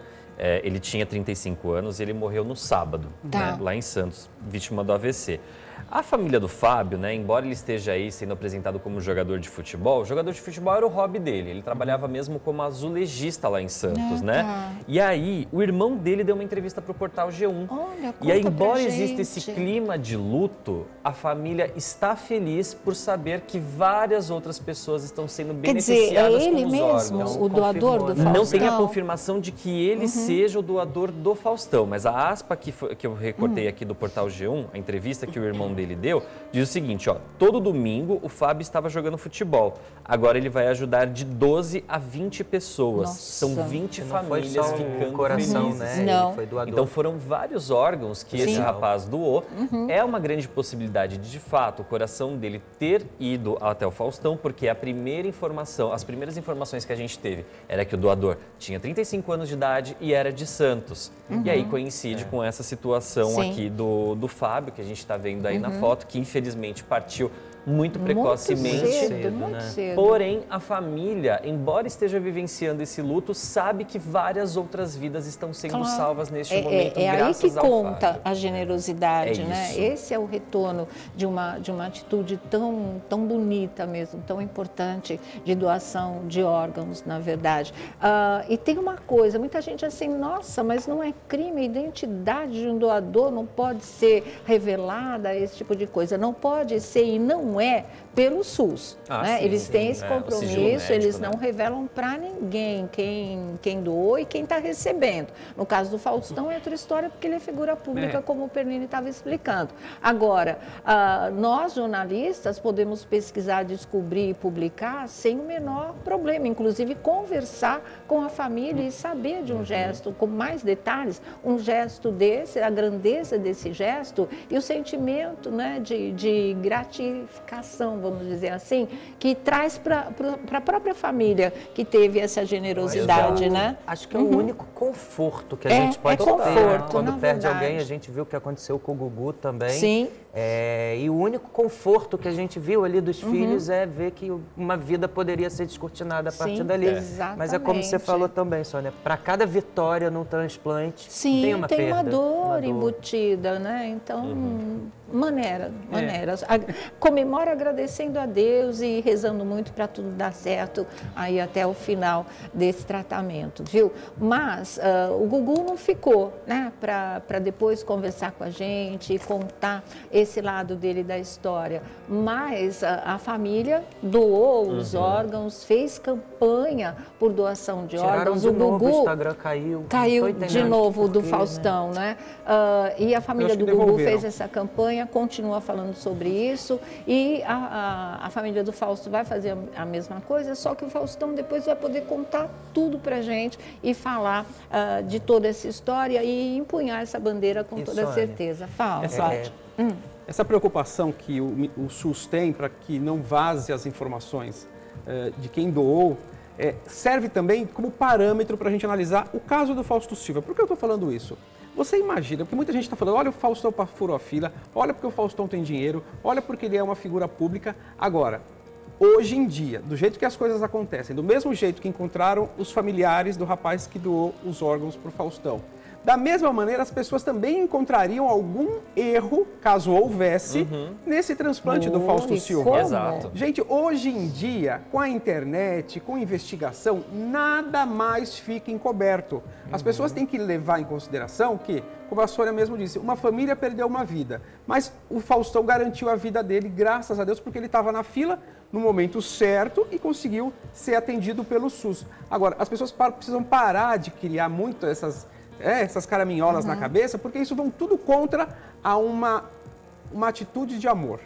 Speaker 5: Ele tinha 35 anos e ele morreu no sábado, né, lá em Santos, vítima do AVC. A família do Fábio, né, embora ele esteja aí sendo apresentado como jogador de futebol, o jogador de futebol era o hobby dele. Ele trabalhava mesmo como azulejista lá em Santos, né? E aí, o irmão dele deu uma entrevista para o portal G1.
Speaker 2: Olha,
Speaker 5: e aí, embora exista esse clima de luto, a família está feliz por saber que várias outras pessoas estão sendo beneficiadas com os órgãos.
Speaker 2: O doador do Faustão?
Speaker 5: Não tem a confirmação de que ele seja o doador do Faustão, mas a aspa que eu recortei aqui do portal G1, a entrevista que o irmão dele deu, diz o seguinte, ó: todo domingo o Fábio estava jogando futebol, agora ele vai ajudar de 12 a 20 pessoas.
Speaker 2: Nossa.
Speaker 5: São 20
Speaker 4: Não
Speaker 5: famílias
Speaker 4: foi só
Speaker 5: ficando
Speaker 4: coração,
Speaker 5: felizes.
Speaker 4: né?
Speaker 2: Não.
Speaker 4: Ele foi doador.
Speaker 5: Então foram vários órgãos que esse rapaz doou. É uma grande possibilidade de fato, o coração dele ter ido até o Faustão, porque a primeira informação, as primeiras informações que a gente teve era que o doador tinha 35 anos de idade e era de Santos. E aí coincide com essa situação aqui do Fábio, que a gente está vendo aí na foto, que infelizmente partiu muito precocemente.
Speaker 2: Muito cedo.
Speaker 5: Porém, a família, embora esteja vivenciando esse luto, sabe que várias outras vidas estão sendo salvas neste momento, graças
Speaker 2: aí que
Speaker 5: ao
Speaker 2: conta
Speaker 5: Fábio.
Speaker 2: a generosidade,
Speaker 5: É
Speaker 2: né?
Speaker 5: isso.
Speaker 2: Esse é o retorno de uma atitude tão bonita mesmo, tão importante, de doação de órgãos, na verdade. E tem uma coisa, muita gente assim, nossa, mas não é crime, a identidade de um doador não pode ser revelada, esse tipo de coisa. Não pode ser e não é pelo SUS. Né?
Speaker 5: Sim,
Speaker 2: eles têm esse
Speaker 5: o sigilo
Speaker 2: compromisso,
Speaker 5: médico,
Speaker 2: eles
Speaker 5: né?
Speaker 2: não revelam para ninguém quem doou e quem está recebendo. No caso do Faustão é outra história, porque ele é figura pública, como o Pernini estava explicando. Agora, nós jornalistas podemos pesquisar, descobrir e publicar sem o menor problema, inclusive conversar com a família e saber de um gesto com mais detalhes, um gesto desse, a grandeza desse gesto e o sentimento, né, de gratificação, vamos dizer assim, que traz para a própria família que teve essa generosidade, né?
Speaker 4: Acho que é o único conforto que a gente pode ter.
Speaker 2: conforto,
Speaker 4: Quando
Speaker 2: na
Speaker 4: perde
Speaker 2: verdade.
Speaker 4: alguém, a gente viu o que aconteceu com o Gugu também.
Speaker 2: Sim.
Speaker 4: E o único conforto que a gente viu ali dos filhos é ver que uma vida poderia ser descortinada a partir dali.
Speaker 2: Exatamente.
Speaker 4: Mas é como você falou também, Sônia, para cada vitória num transplante, tem uma perda.
Speaker 2: Uma dor embutida, né? Então, maneiras. Comemora agradecendo a Deus e rezando muito para tudo dar certo aí até o final desse tratamento, viu? Mas o Gugu não ficou, né? Para depois conversar com a gente e contar esse lado dele da história. Mas a família doou os órgãos, fez campanha por doação de órgãos.
Speaker 4: O Gugu, o Instagram caiu
Speaker 2: de novo do Faustão, né? E a família do Gugu fez essa campanha, continua falando sobre isso, e a família do Fausto vai fazer a mesma coisa, só que o Faustão depois vai poder contar tudo pra gente e falar de toda essa história e empunhar essa bandeira com toda certeza. Fala, Flávio.
Speaker 3: Essa preocupação que o SUS tem para que não vaze as informações de quem doou, serve também como parâmetro para a gente analisar o caso do Fausto Silva. Por que eu estou falando isso? Você imagina, porque muita gente está falando, olha o Faustão furou a fila, olha porque o Faustão tem dinheiro, olha porque ele é uma figura pública. Agora, hoje em dia, do jeito que as coisas acontecem, do mesmo jeito que encontraram os familiares do rapaz que doou os órgãos para o Faustão, Da mesma maneira, as pessoas também encontrariam algum erro, caso houvesse, nesse transplante do Fausto Silva.
Speaker 5: Exato.
Speaker 3: Gente, hoje em dia, com a internet, com investigação, nada mais fica encoberto. As pessoas têm que levar em consideração que, como a Sônia mesmo disse, uma família perdeu uma vida, mas o Faustão garantiu a vida dele, graças a Deus, porque ele estava na fila no momento certo e conseguiu ser atendido pelo SUS. Agora, as pessoas precisam parar de criar muito essas caraminholas na cabeça, porque isso vão tudo contra uma atitude de amor,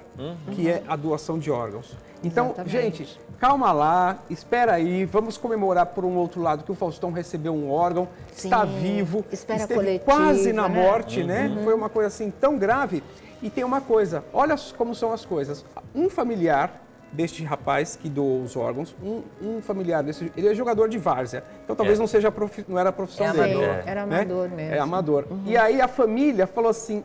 Speaker 3: que é a doação de órgãos. Então, gente, calma lá, espera aí, vamos comemorar por um outro lado que o Faustão recebeu um órgão, está vivo, esteve quase na morte, né? Foi uma coisa assim tão grave. E tem uma coisa, olha como são as coisas. Um familiar deste rapaz que doou os órgãos, um familiar desse, ele é jogador de várzea, então talvez não era a profissão dele.
Speaker 2: Era amador mesmo.
Speaker 3: É amador. E aí a família falou assim,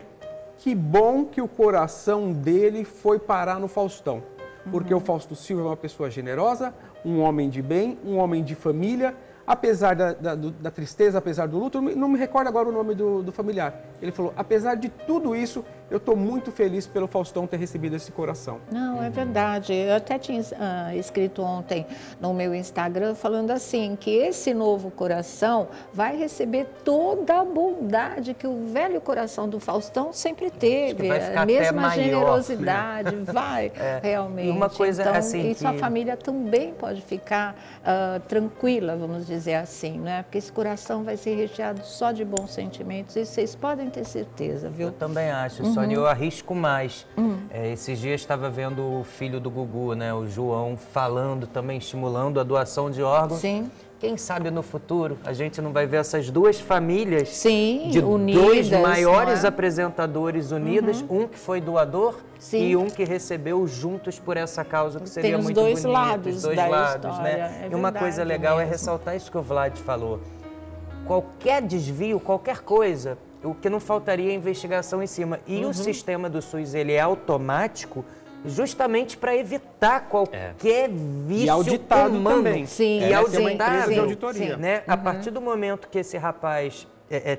Speaker 3: que bom que o coração dele foi parar no Faustão, porque o Fausto Silva é uma pessoa generosa, um homem de bem, um homem de família, apesar da tristeza, apesar do luto, não me recordo agora o nome do familiar. Ele falou, apesar de tudo isso, eu estou muito feliz pelo Faustão ter recebido esse coração.
Speaker 2: Não, é verdade. Eu até tinha escrito ontem no meu Instagram falando assim, que esse novo coração vai receber toda a bondade que o velho coração do Faustão sempre teve. A mesma generosidade, vai realmente.
Speaker 4: E uma coisa
Speaker 2: então,
Speaker 4: assim
Speaker 2: e sua família também pode ficar tranquila, vamos dizer assim, né? Porque esse coração vai ser recheado só de bons sentimentos e vocês podem ter certeza, viu?
Speaker 4: Eu também acho, Sônia, eu arrisco mais. Esses dias estava vendo o filho do Gugu, né, o João, falando também, estimulando a doação de órgãos.
Speaker 2: Sim.
Speaker 4: Quem sabe no futuro a gente não vai ver essas duas famílias
Speaker 2: unidas,
Speaker 4: dois maiores apresentadores unidas, um que foi doador e um que recebeu juntos por essa causa, que seria muito bonito.
Speaker 2: Os dois lados da história,
Speaker 4: né? E uma coisa legal é ressaltar isso que o Vlad falou. Qualquer desvio, qualquer coisa, o que não faltaria é investigação em cima. E o sistema do SUS, ele é automático, justamente para evitar qualquer vício
Speaker 3: e auditado
Speaker 4: humano.
Speaker 3: Também.
Speaker 2: Sim,
Speaker 4: e auditável,
Speaker 3: uma empresa de auditoria.
Speaker 4: né? A partir do momento que esse rapaz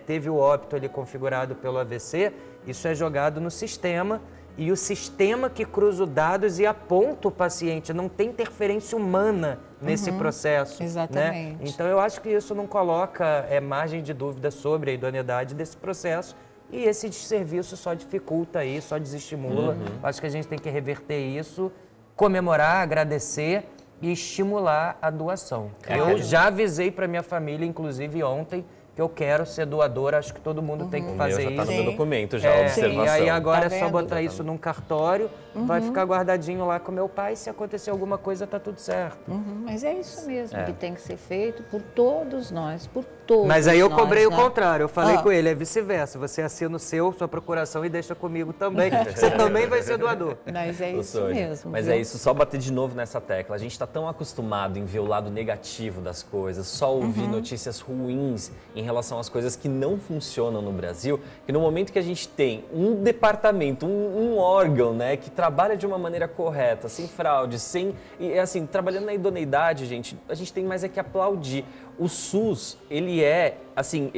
Speaker 4: teve o óbito ali configurado pelo AVC, isso é jogado no sistema e o sistema que cruza os dados e aponta o paciente, não tem interferência humana nesse processo.
Speaker 2: Exatamente.
Speaker 4: Né? Então eu acho que isso não coloca margem de dúvida sobre a idoneidade desse processo. E esse desserviço só dificulta aí, só desestimula. Acho que a gente tem que reverter isso, comemorar, agradecer e estimular a doação. Eu já avisei para minha família, inclusive ontem, que eu quero ser doador, acho que todo mundo tem que fazer isso.
Speaker 5: Já está no meu documento, já, a observação.
Speaker 4: E aí agora
Speaker 2: Tá
Speaker 4: é só
Speaker 2: vendo?
Speaker 4: botar isso num cartório, vai ficar guardadinho lá com meu pai, se acontecer alguma coisa, tá tudo certo.
Speaker 2: Mas é isso mesmo que tem que ser feito por todos nós, por todos.
Speaker 4: Mas aí eu
Speaker 2: nós,
Speaker 4: cobrei
Speaker 2: né?
Speaker 4: o contrário, eu falei com ele, é vice-versa, você assina o sua procuração e deixa comigo também, você também vai ser doador.
Speaker 2: Mas é isso mesmo.
Speaker 5: Mas
Speaker 2: viu?
Speaker 5: é isso, só bater de novo nessa tecla. A gente está tão acostumado em ver o lado negativo das coisas, só ouvir notícias ruins em relação às coisas que não funcionam no Brasil, que no momento que a gente tem um departamento, um órgão, né, que trabalha de uma maneira correta, sem fraude, assim, trabalhando na idoneidade, gente, a gente tem mais é que aplaudir. O SUS, ele é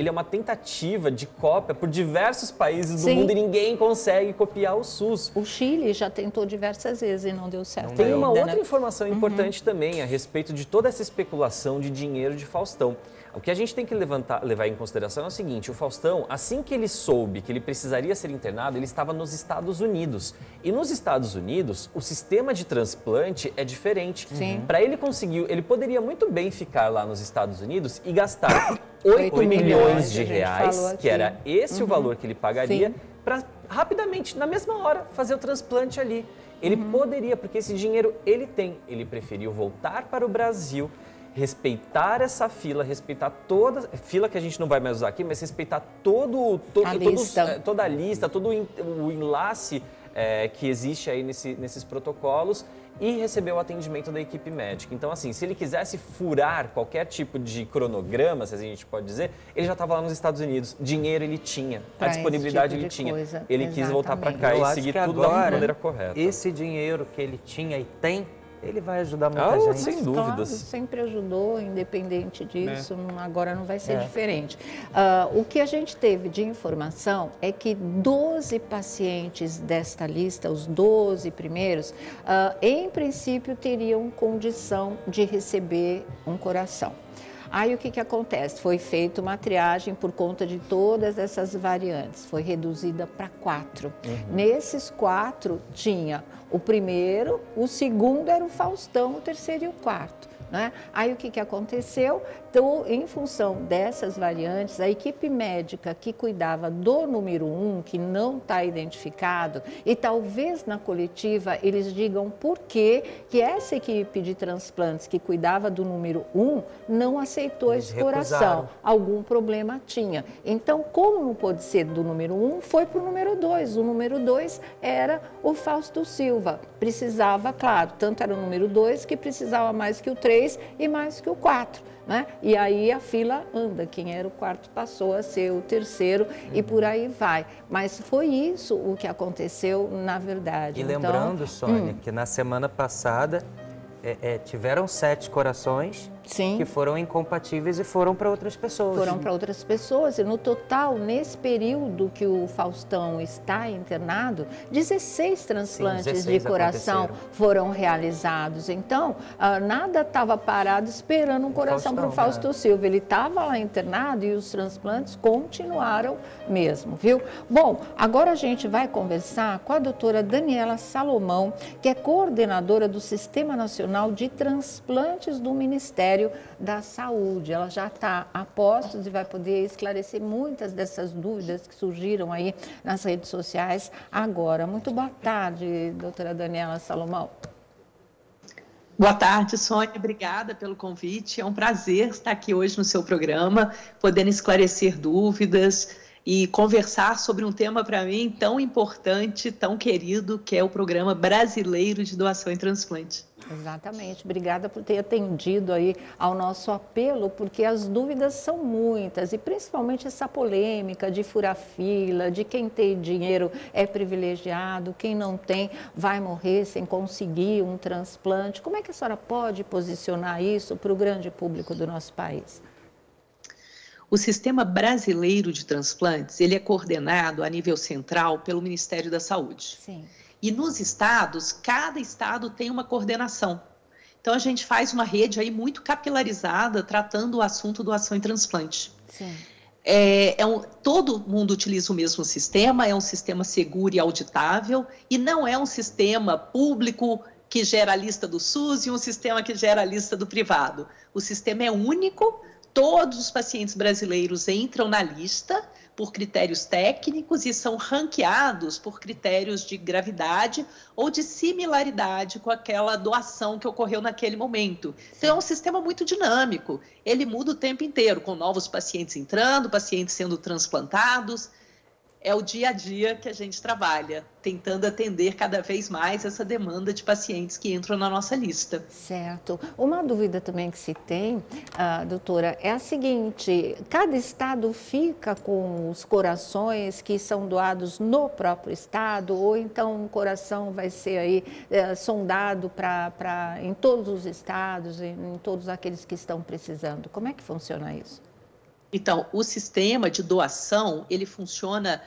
Speaker 5: uma tentativa de cópia por diversos países do mundo e ninguém consegue copiar o SUS.
Speaker 2: O Chile já tentou diversas vezes e não deu certo.
Speaker 5: Tem uma
Speaker 2: ainda,
Speaker 5: outra
Speaker 2: né?
Speaker 5: informação importante também a respeito de toda essa especulação de dinheiro de Faustão. O que a gente tem que levar em consideração é o seguinte, o Faustão, assim que ele soube que ele precisaria ser internado, ele estava nos Estados Unidos. E nos Estados Unidos, o sistema de transplante é diferente. Para ele conseguir, ele poderia muito bem ficar lá nos Estados Unidos e gastar 8 milhões de reais, que era esse o valor que ele pagaria, para rapidamente, na mesma hora, fazer o transplante ali. Ele poderia, porque esse dinheiro ele tem. Ele preferiu voltar para o Brasil, respeitar essa fila, respeitar toda fila que a gente não vai mais usar aqui, mas respeitar toda a lista, todo o enlace que existe aí nesses protocolos e receber o atendimento da equipe médica. Então, assim, se ele quisesse furar qualquer tipo de cronograma, se a gente pode dizer, ele já estava lá nos Estados Unidos, dinheiro ele tinha, a disponibilidade ele tinha. Ele quis voltar para cá e seguir tudo da maneira correta.
Speaker 4: Esse dinheiro que ele tinha e tem ele vai ajudar muita gente.
Speaker 5: Sem dúvidas.
Speaker 2: Claro, sempre ajudou, independente disso, agora não vai ser diferente. O que a gente teve de informação é que 12 pacientes desta lista, os 12 primeiros, em princípio teriam condição de receber um coração. Aí o que acontece? Foi feita uma triagem por conta de todas essas variantes, foi reduzida para 4. Nesses 4 tinha o primeiro, o segundo era o Faustão, o terceiro e o quarto. Né? Aí o que aconteceu? Então, em função dessas variantes, a equipe médica que cuidava do número 1, que não está identificado, e talvez na coletiva eles digam por que essa equipe de transplantes que cuidava do número 1 não aceitou esse coração. Algum problema tinha. Então, como não pôde ser do número 1, foi para o número 2. O número 2 era o Fausto Silva. Precisava, claro, tanto era o número 2 que precisava mais que o 3 e mais que o 4, né? E aí a fila anda, quem era o quarto passou a ser o terceiro e por aí vai. Mas foi isso o que aconteceu na verdade.
Speaker 4: E lembrando, Sônia, que na semana passada tiveram 7 corações que foram incompatíveis e foram para outras pessoas.
Speaker 2: Foram para outras pessoas e no total, nesse período que o Faustão está internado, 16 transplantes de coração foram realizados. Então, nada estava parado esperando um coração para o Fausto Silva. Ele estava lá internado e os transplantes continuaram mesmo, viu? Bom, agora a gente vai conversar com a doutora Daniela Salomão, que é coordenadora do Sistema Nacional de Transplantes do Ministério da Saúde. Ela já está a postos e vai poder esclarecer muitas dessas dúvidas que surgiram aí nas redes sociais agora. Muito boa tarde, doutora Daniela Salomão.
Speaker 8: Boa tarde, Sônia. Obrigada pelo convite. É um prazer estar aqui hoje no seu programa, podendo esclarecer dúvidas e conversar sobre um tema para mim tão importante, tão querido, que é o Programa Brasileiro de Doação e Transplante.
Speaker 2: Exatamente. Obrigada por ter atendido aí ao nosso apelo, porque as dúvidas são muitas e principalmente essa polêmica de furar fila, de quem tem dinheiro é privilegiado, quem não tem vai morrer sem conseguir um transplante. Como é que a senhora pode posicionar isso para o grande público do nosso país?
Speaker 8: O Sistema Brasileiro de Transplantes, ele é coordenado a nível central pelo Ministério da Saúde.
Speaker 2: Sim.
Speaker 8: E nos estados, cada estado tem uma coordenação. Então, a gente faz uma rede aí muito capilarizada tratando o assunto doação e transplante.
Speaker 2: Sim.
Speaker 8: Todo mundo utiliza o mesmo sistema, é um sistema seguro e auditável, e não é um sistema público que gera a lista do SUS e um sistema que gera a lista do privado. O sistema é único, todos os pacientes brasileiros entram na lista por critérios técnicos e são ranqueados por critérios de gravidade ou de similaridade com aquela doação que ocorreu naquele momento. Então, é um sistema muito dinâmico, ele muda o tempo inteiro, com novos pacientes entrando, pacientes sendo transplantados. É o dia a dia que a gente trabalha, tentando atender cada vez mais essa demanda de pacientes que entram na nossa lista.
Speaker 2: Certo. Uma dúvida também que se tem, doutora, é a seguinte: cada estado fica com os corações que são doados no próprio estado, ou então um coração vai ser aí sondado em todos os estados, em todos aqueles que estão precisando? Como é que funciona isso?
Speaker 8: Então, o sistema de doação, ele funciona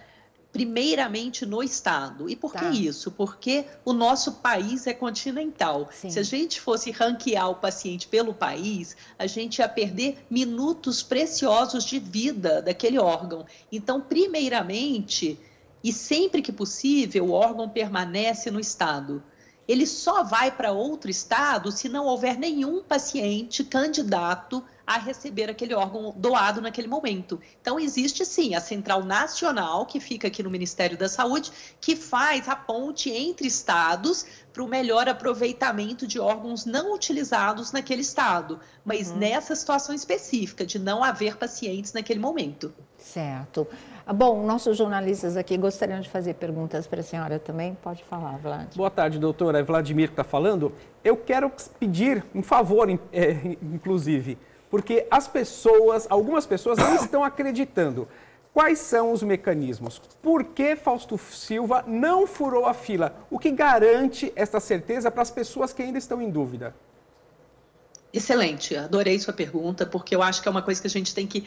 Speaker 8: primeiramente no estado. E por que isso? Porque o nosso país é continental.
Speaker 2: Sim.
Speaker 8: Se a gente fosse ranquear o paciente pelo país, a gente ia perder minutos preciosos de vida daquele órgão. Então, primeiramente, e sempre que possível, o órgão permanece no estado. Ele só vai para outro estado se não houver nenhum paciente candidato a receber aquele órgão doado naquele momento. Então, existe sim a Central Nacional, que fica aqui no Ministério da Saúde, que faz a ponte entre estados para o melhor aproveitamento de órgãos não utilizados naquele estado, mas nessa situação específica de não haver pacientes naquele momento.
Speaker 2: Certo. Bom, nossos jornalistas aqui gostariam de fazer perguntas para a senhora também. Pode falar, Vlad.
Speaker 3: Boa tarde, doutora. É Vladimir que está falando. Eu quero pedir um favor, inclusive, porque algumas pessoas não estão acreditando. Quais são os mecanismos? Por que Fausto Silva não furou a fila? O que garante essa certeza para as pessoas que ainda estão em dúvida?
Speaker 8: Excelente, adorei sua pergunta, porque eu acho que é uma coisa que a gente tem que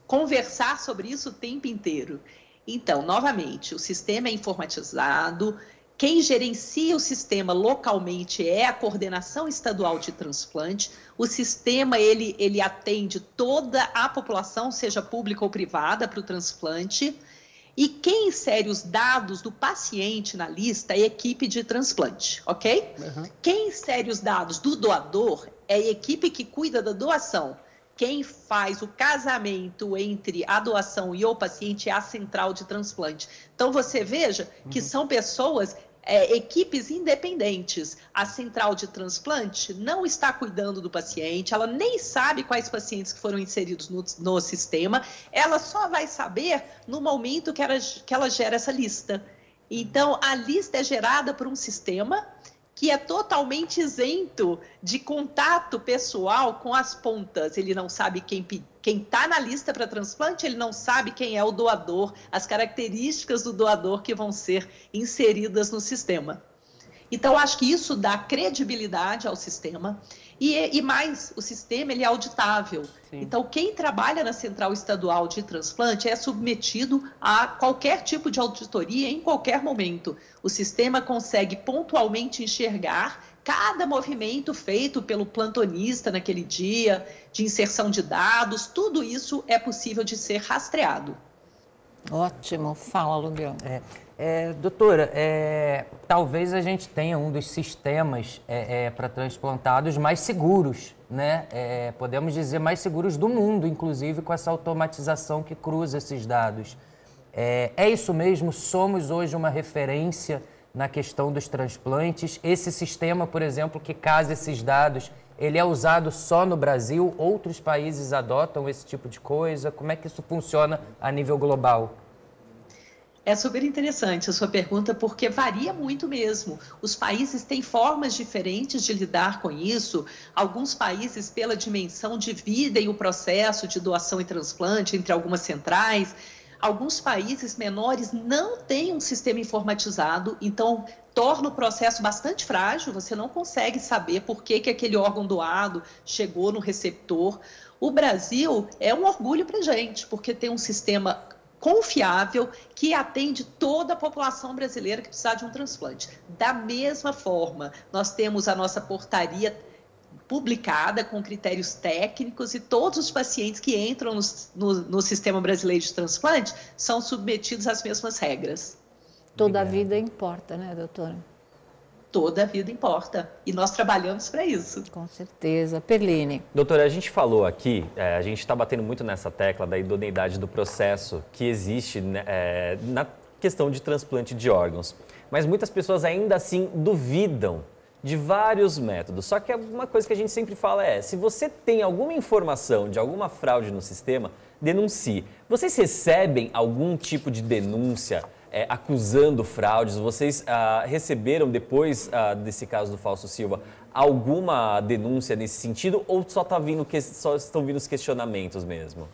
Speaker 8: conversar sobre isso o tempo inteiro. Então, novamente, o sistema é informatizado, quem gerencia o sistema localmente é a Coordenação Estadual de Transplante. O sistema, ele atende toda a população, seja pública ou privada, para o transplante. E quem insere os dados do paciente na lista é a equipe de transplante, ok? Uhum. Quem insere os dados do doador é a equipe que cuida da doação. Quem faz o casamento entre a doação e o paciente é a central de transplante. Então, você veja que são pessoas... equipes independentes. A central de transplante não está cuidando do paciente, ela nem sabe quais pacientes que foram inseridos no sistema, ela só vai saber no momento que ela gera essa lista. Então, a lista é gerada por um sistema que é totalmente isento de contato pessoal com as pontas. Ele não sabe quem está na lista para transplante, ele não sabe quem é o doador, as características do doador que vão ser inseridas no sistema. Então, acho que isso dá credibilidade ao sistema e mais, o sistema ele é auditável. Sim. Então, quem trabalha na Central Estadual de Transplante é submetido a qualquer tipo de auditoria em qualquer momento. O sistema consegue pontualmente enxergar cada movimento feito pelo plantonista naquele dia, de inserção de dados, tudo isso é possível de ser rastreado.
Speaker 2: Ótimo, fala, Lubião.
Speaker 4: Doutora, talvez a gente tenha um dos sistemas para transplantados mais seguros, né? Podemos dizer mais seguros do mundo, inclusive com essa automatização que cruza esses dados. É isso mesmo? Somos hoje uma referência na questão dos transplantes? Esse sistema, por exemplo, que casa esses dados, ele é usado só no Brasil? Outros países adotam esse tipo de coisa? Como é que isso funciona a nível global?
Speaker 8: É super interessante a sua pergunta, porque varia muito mesmo. Os países têm formas diferentes de lidar com isso. Alguns países, pela dimensão, dividem o processo de doação e transplante entre algumas centrais. Alguns países menores não têm um sistema informatizado, então torna o processo bastante frágil, você não consegue saber por que aquele órgão doado chegou no receptor. O Brasil é um orgulho para a gente, porque tem um sistema confiável que atende toda a população brasileira que precisar de um transplante. Da mesma forma, nós temos a nossa portaria publicada com critérios técnicos e todos os pacientes que entram no Sistema Brasileiro de Transplante são submetidos às mesmas regras.
Speaker 2: Toda a vida importa, né, doutora?
Speaker 8: Toda a vida importa. E nós trabalhamos para isso.
Speaker 2: Com certeza. Perline.
Speaker 5: Doutora, a gente falou aqui, a gente está batendo muito nessa tecla da idoneidade do processo que existe na questão de transplante de órgãos. Mas muitas pessoas ainda assim duvidam de vários métodos. Só que uma coisa que a gente sempre fala se você tem alguma informação de alguma fraude no sistema, denuncie. Vocês recebem algum tipo de denúncia acusando fraudes? Vocês receberam, depois desse caso do Fausto Silva, alguma denúncia nesse sentido ou só estão vindo os questionamentos mesmo?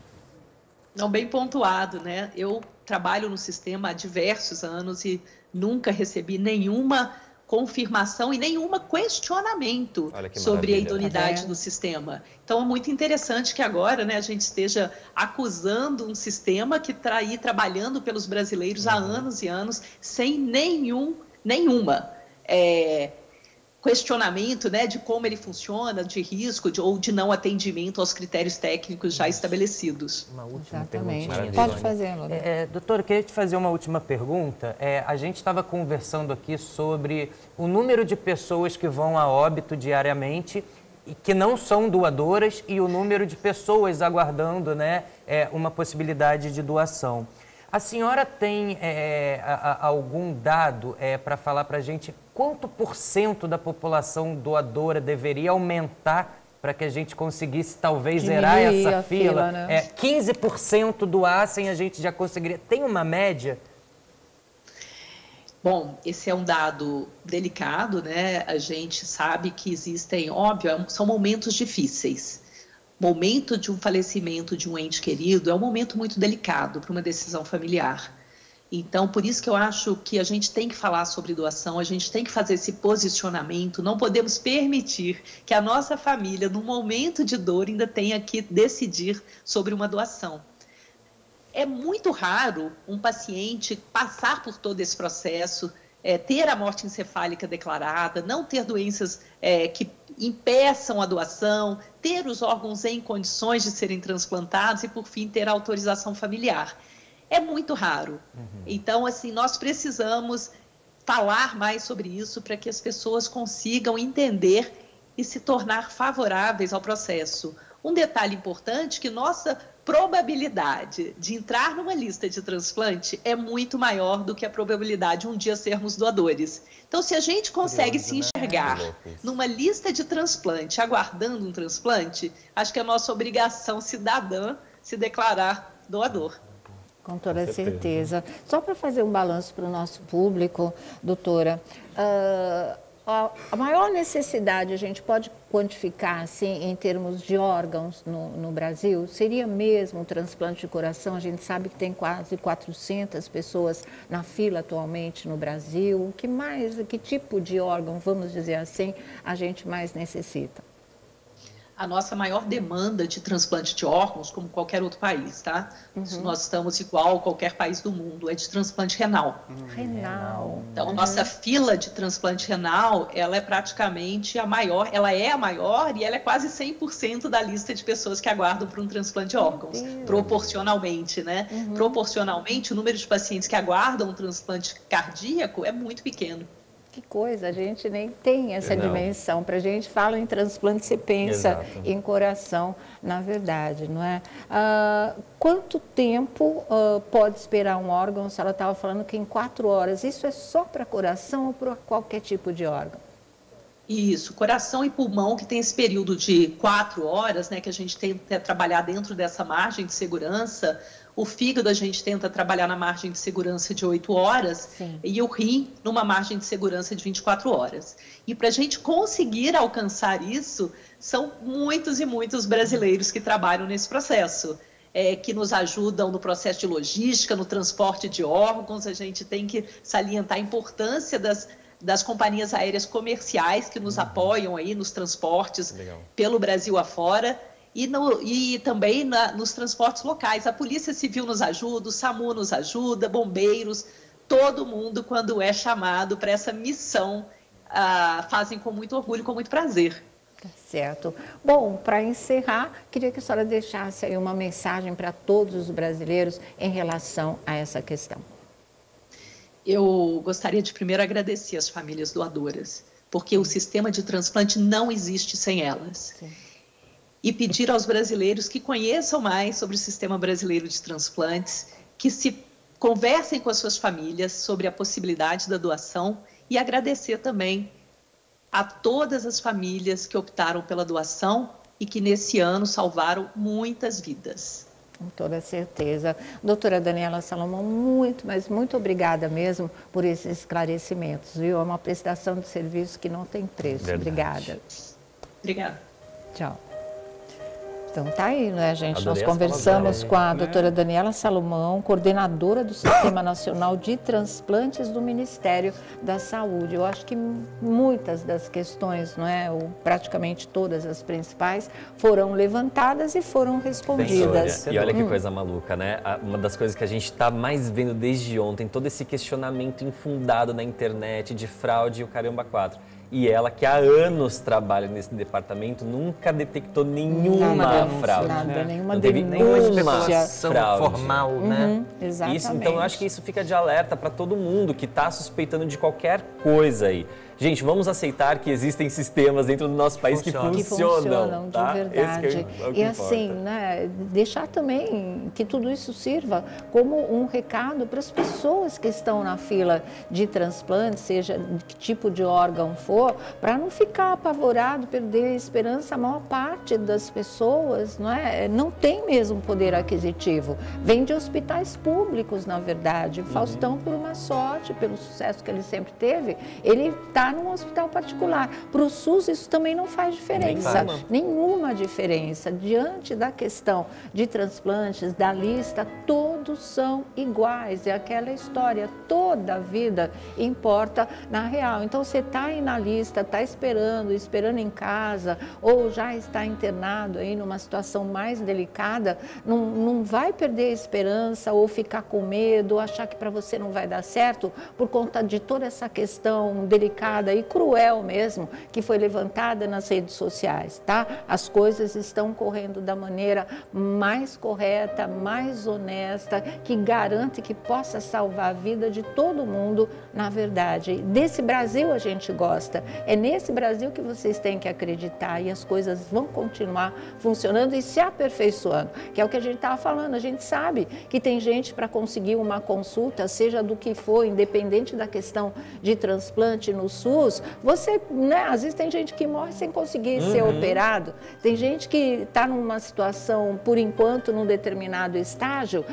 Speaker 8: Não, bem pontuado, né? Eu trabalho no sistema há diversos anos e nunca recebi nenhuma confirmação e nenhum questionamento sobre a idoneidade do sistema. Então, é muito interessante que agora, né, a gente esteja acusando um sistema que está aí trabalhando pelos brasileiros há anos e anos, sem nenhuma questionamento, né, de como ele funciona, de risco ou de não atendimento aos critérios técnicos já estabelecidos.
Speaker 4: Uma última
Speaker 2: Exatamente.
Speaker 4: perguntinha.
Speaker 2: Pode fazer, Lula.
Speaker 4: Doutora, eu queria te fazer uma última pergunta. A gente estava conversando aqui sobre o número de pessoas que vão a óbito diariamente e que não são doadoras e o número de pessoas aguardando, né, uma possibilidade de doação. A senhora tem algum dado para falar para a gente quanto % da população doadora deveria aumentar para que a gente conseguisse talvez zerar essa fila? 15% doassem, a gente já conseguiria. Tem uma média?
Speaker 8: Bom, esse é um dado delicado, né? A gente sabe que existem, óbvio, são momentos difíceis. momento de um falecimento de um ente querido é um momento muito delicado para uma decisão familiar. Então, por isso que eu acho que a gente tem que falar sobre doação, a gente tem que fazer esse posicionamento, não podemos permitir que a nossa família, num momento de dor, ainda tenha que decidir sobre uma doação. É muito raro um paciente passar por todo esse processo, ter a morte encefálica declarada, não ter doenças que impeçam a doação, ter os órgãos em condições de serem transplantados e, por fim, ter a autorização familiar. É muito raro. Então, assim, nós precisamos falar mais sobre isso para que as pessoas consigam entender e se tornar favoráveis ao processo. Um detalhe importante é que nossa probabilidade de entrar numa lista de transplante é muito maior do que a probabilidade de um dia sermos doadores. Então, se a gente consegue se enxergar numa lista de transplante, aguardando um transplante, acho que é a nossa obrigação cidadã se declarar doador.
Speaker 2: Com toda certeza. Só para fazer um balanço para o nosso público, doutora, a maior necessidade a gente pode quantificar assim, em termos de órgãos no Brasil seria mesmo o transplante de coração. A gente sabe que tem quase 400 pessoas na fila atualmente no Brasil. Que tipo de órgão, vamos dizer assim, a gente mais necessita?
Speaker 8: A nossa maior demanda de transplante de órgãos, como qualquer outro país, tá? Nós estamos igual a qualquer país do mundo, é de transplante renal.
Speaker 2: Renal.
Speaker 8: Então, nossa fila de transplante renal, ela é praticamente a maior, ela é a maior e ela é quase 100% da lista de pessoas que aguardam por um transplante de órgãos, proporcionalmente, né? Proporcionalmente, o número de pacientes que aguardam um transplante cardíaco é muito pequeno.
Speaker 2: Que coisa, a gente nem tem essa dimensão. Para a gente fala em transplante, você pensa em coração, na verdade, não é? Quanto tempo pode esperar um órgão? Se ela estava falando que em 4 horas, isso é só para coração ou para qualquer tipo de órgão?
Speaker 8: Isso, coração e pulmão, que tem esse período de 4 horas, né, que a gente tenta trabalhar dentro dessa margem de segurança. O fígado a gente tenta trabalhar na margem de segurança de 8 horas. Sim. E o rim numa margem de segurança de 24 horas. E para a gente conseguir alcançar isso, são muitos e muitos brasileiros que trabalham nesse processo, que nos ajudam no processo de logística, no transporte de órgãos. A gente tem que salientar a importância das companhias aéreas comerciais que nos apoiam aí nos transportes pelo Brasil afora. E também nos transportes locais. A Polícia Civil nos ajuda, o SAMU nos ajuda, bombeiros, todo mundo, quando é chamado para essa missão, fazem com muito orgulho, com muito prazer.
Speaker 2: Tá certo. Bom, para encerrar, queria que a senhora deixasse aí uma mensagem para todos os brasileiros em relação a essa questão.
Speaker 8: Eu gostaria de primeiro agradecer as famílias doadoras, porque o sistema de transplante não existe sem elas. Sim. E pedir aos brasileiros que conheçam mais sobre o sistema brasileiro de transplantes, que se conversem com as suas famílias sobre a possibilidade da doação e agradecer também a todas as famílias que optaram pela doação e que nesse ano salvaram muitas vidas.
Speaker 2: Com toda certeza. Doutora Daniela Salomão, mas muito obrigada mesmo por esses esclarecimentos, viu? É uma prestação de serviço que não tem preço. Verdade. Obrigada.
Speaker 8: Obrigada.
Speaker 2: Tchau. Então tá aí, né, gente? Nós conversamos com a doutora Daniela Salomão, coordenadora do Sistema Nacional de Transplantes do Ministério da Saúde. Eu acho que muitas das questões, não é, ou praticamente todas as principais, foram levantadas e foram respondidas.
Speaker 5: E olha que coisa maluca, né? Uma das coisas que a gente está mais vendo desde ontem, todo esse questionamento infundado na internet de fraude e o caramba 4. E ela, que há anos trabalha nesse departamento, nunca detectou nenhuma fraude.
Speaker 2: Nenhuma
Speaker 5: não teve nenhuma especulação
Speaker 4: formal, né?
Speaker 2: Exatamente.
Speaker 5: Isso, então, eu acho que isso fica de alerta para todo mundo que está suspeitando de qualquer coisa aí. Gente, vamos aceitar que existem sistemas dentro do nosso país que funcionam, tá?
Speaker 2: De verdade.
Speaker 5: Esse é o que
Speaker 2: e assim, né, deixar também que tudo isso sirva como um recado para as pessoas que estão na fila de transplante, seja de que tipo de órgão for, para não ficar apavorado, perder a esperança. A maior parte das pessoas não tem mesmo poder aquisitivo. Vem de hospitais públicos, na verdade. Faustão, por uma sorte, pelo sucesso que ele sempre teve, ele está está num hospital particular. Para o SUS isso também não faz diferença, nenhuma diferença. Diante da questão de transplantes, da lista, todos são iguais. É aquela história, toda a vida importa na real. Então você está aí na lista, está esperando em casa, ou já está internado aí numa situação mais delicada, não vai perder a esperança ou ficar com medo, ou achar que para você não vai dar certo por conta de toda essa questão delicada e cruel mesmo que foi levantada nas redes sociais, tá? As coisas estão correndo da maneira mais correta, mais honesta, que garante que possa salvar a vida de todo mundo, na verdade. Desse Brasil a gente gosta, é nesse Brasil que vocês têm que acreditar e as coisas vão continuar funcionando e se aperfeiçoando, que é o que a gente estava falando. A gente sabe que tem gente para conseguir uma consulta, seja do que for, independente da questão de transplante no SUS, você, né, às vezes tem gente que morre sem conseguir ser operado, tem gente que está numa situação, por enquanto, num determinado estágio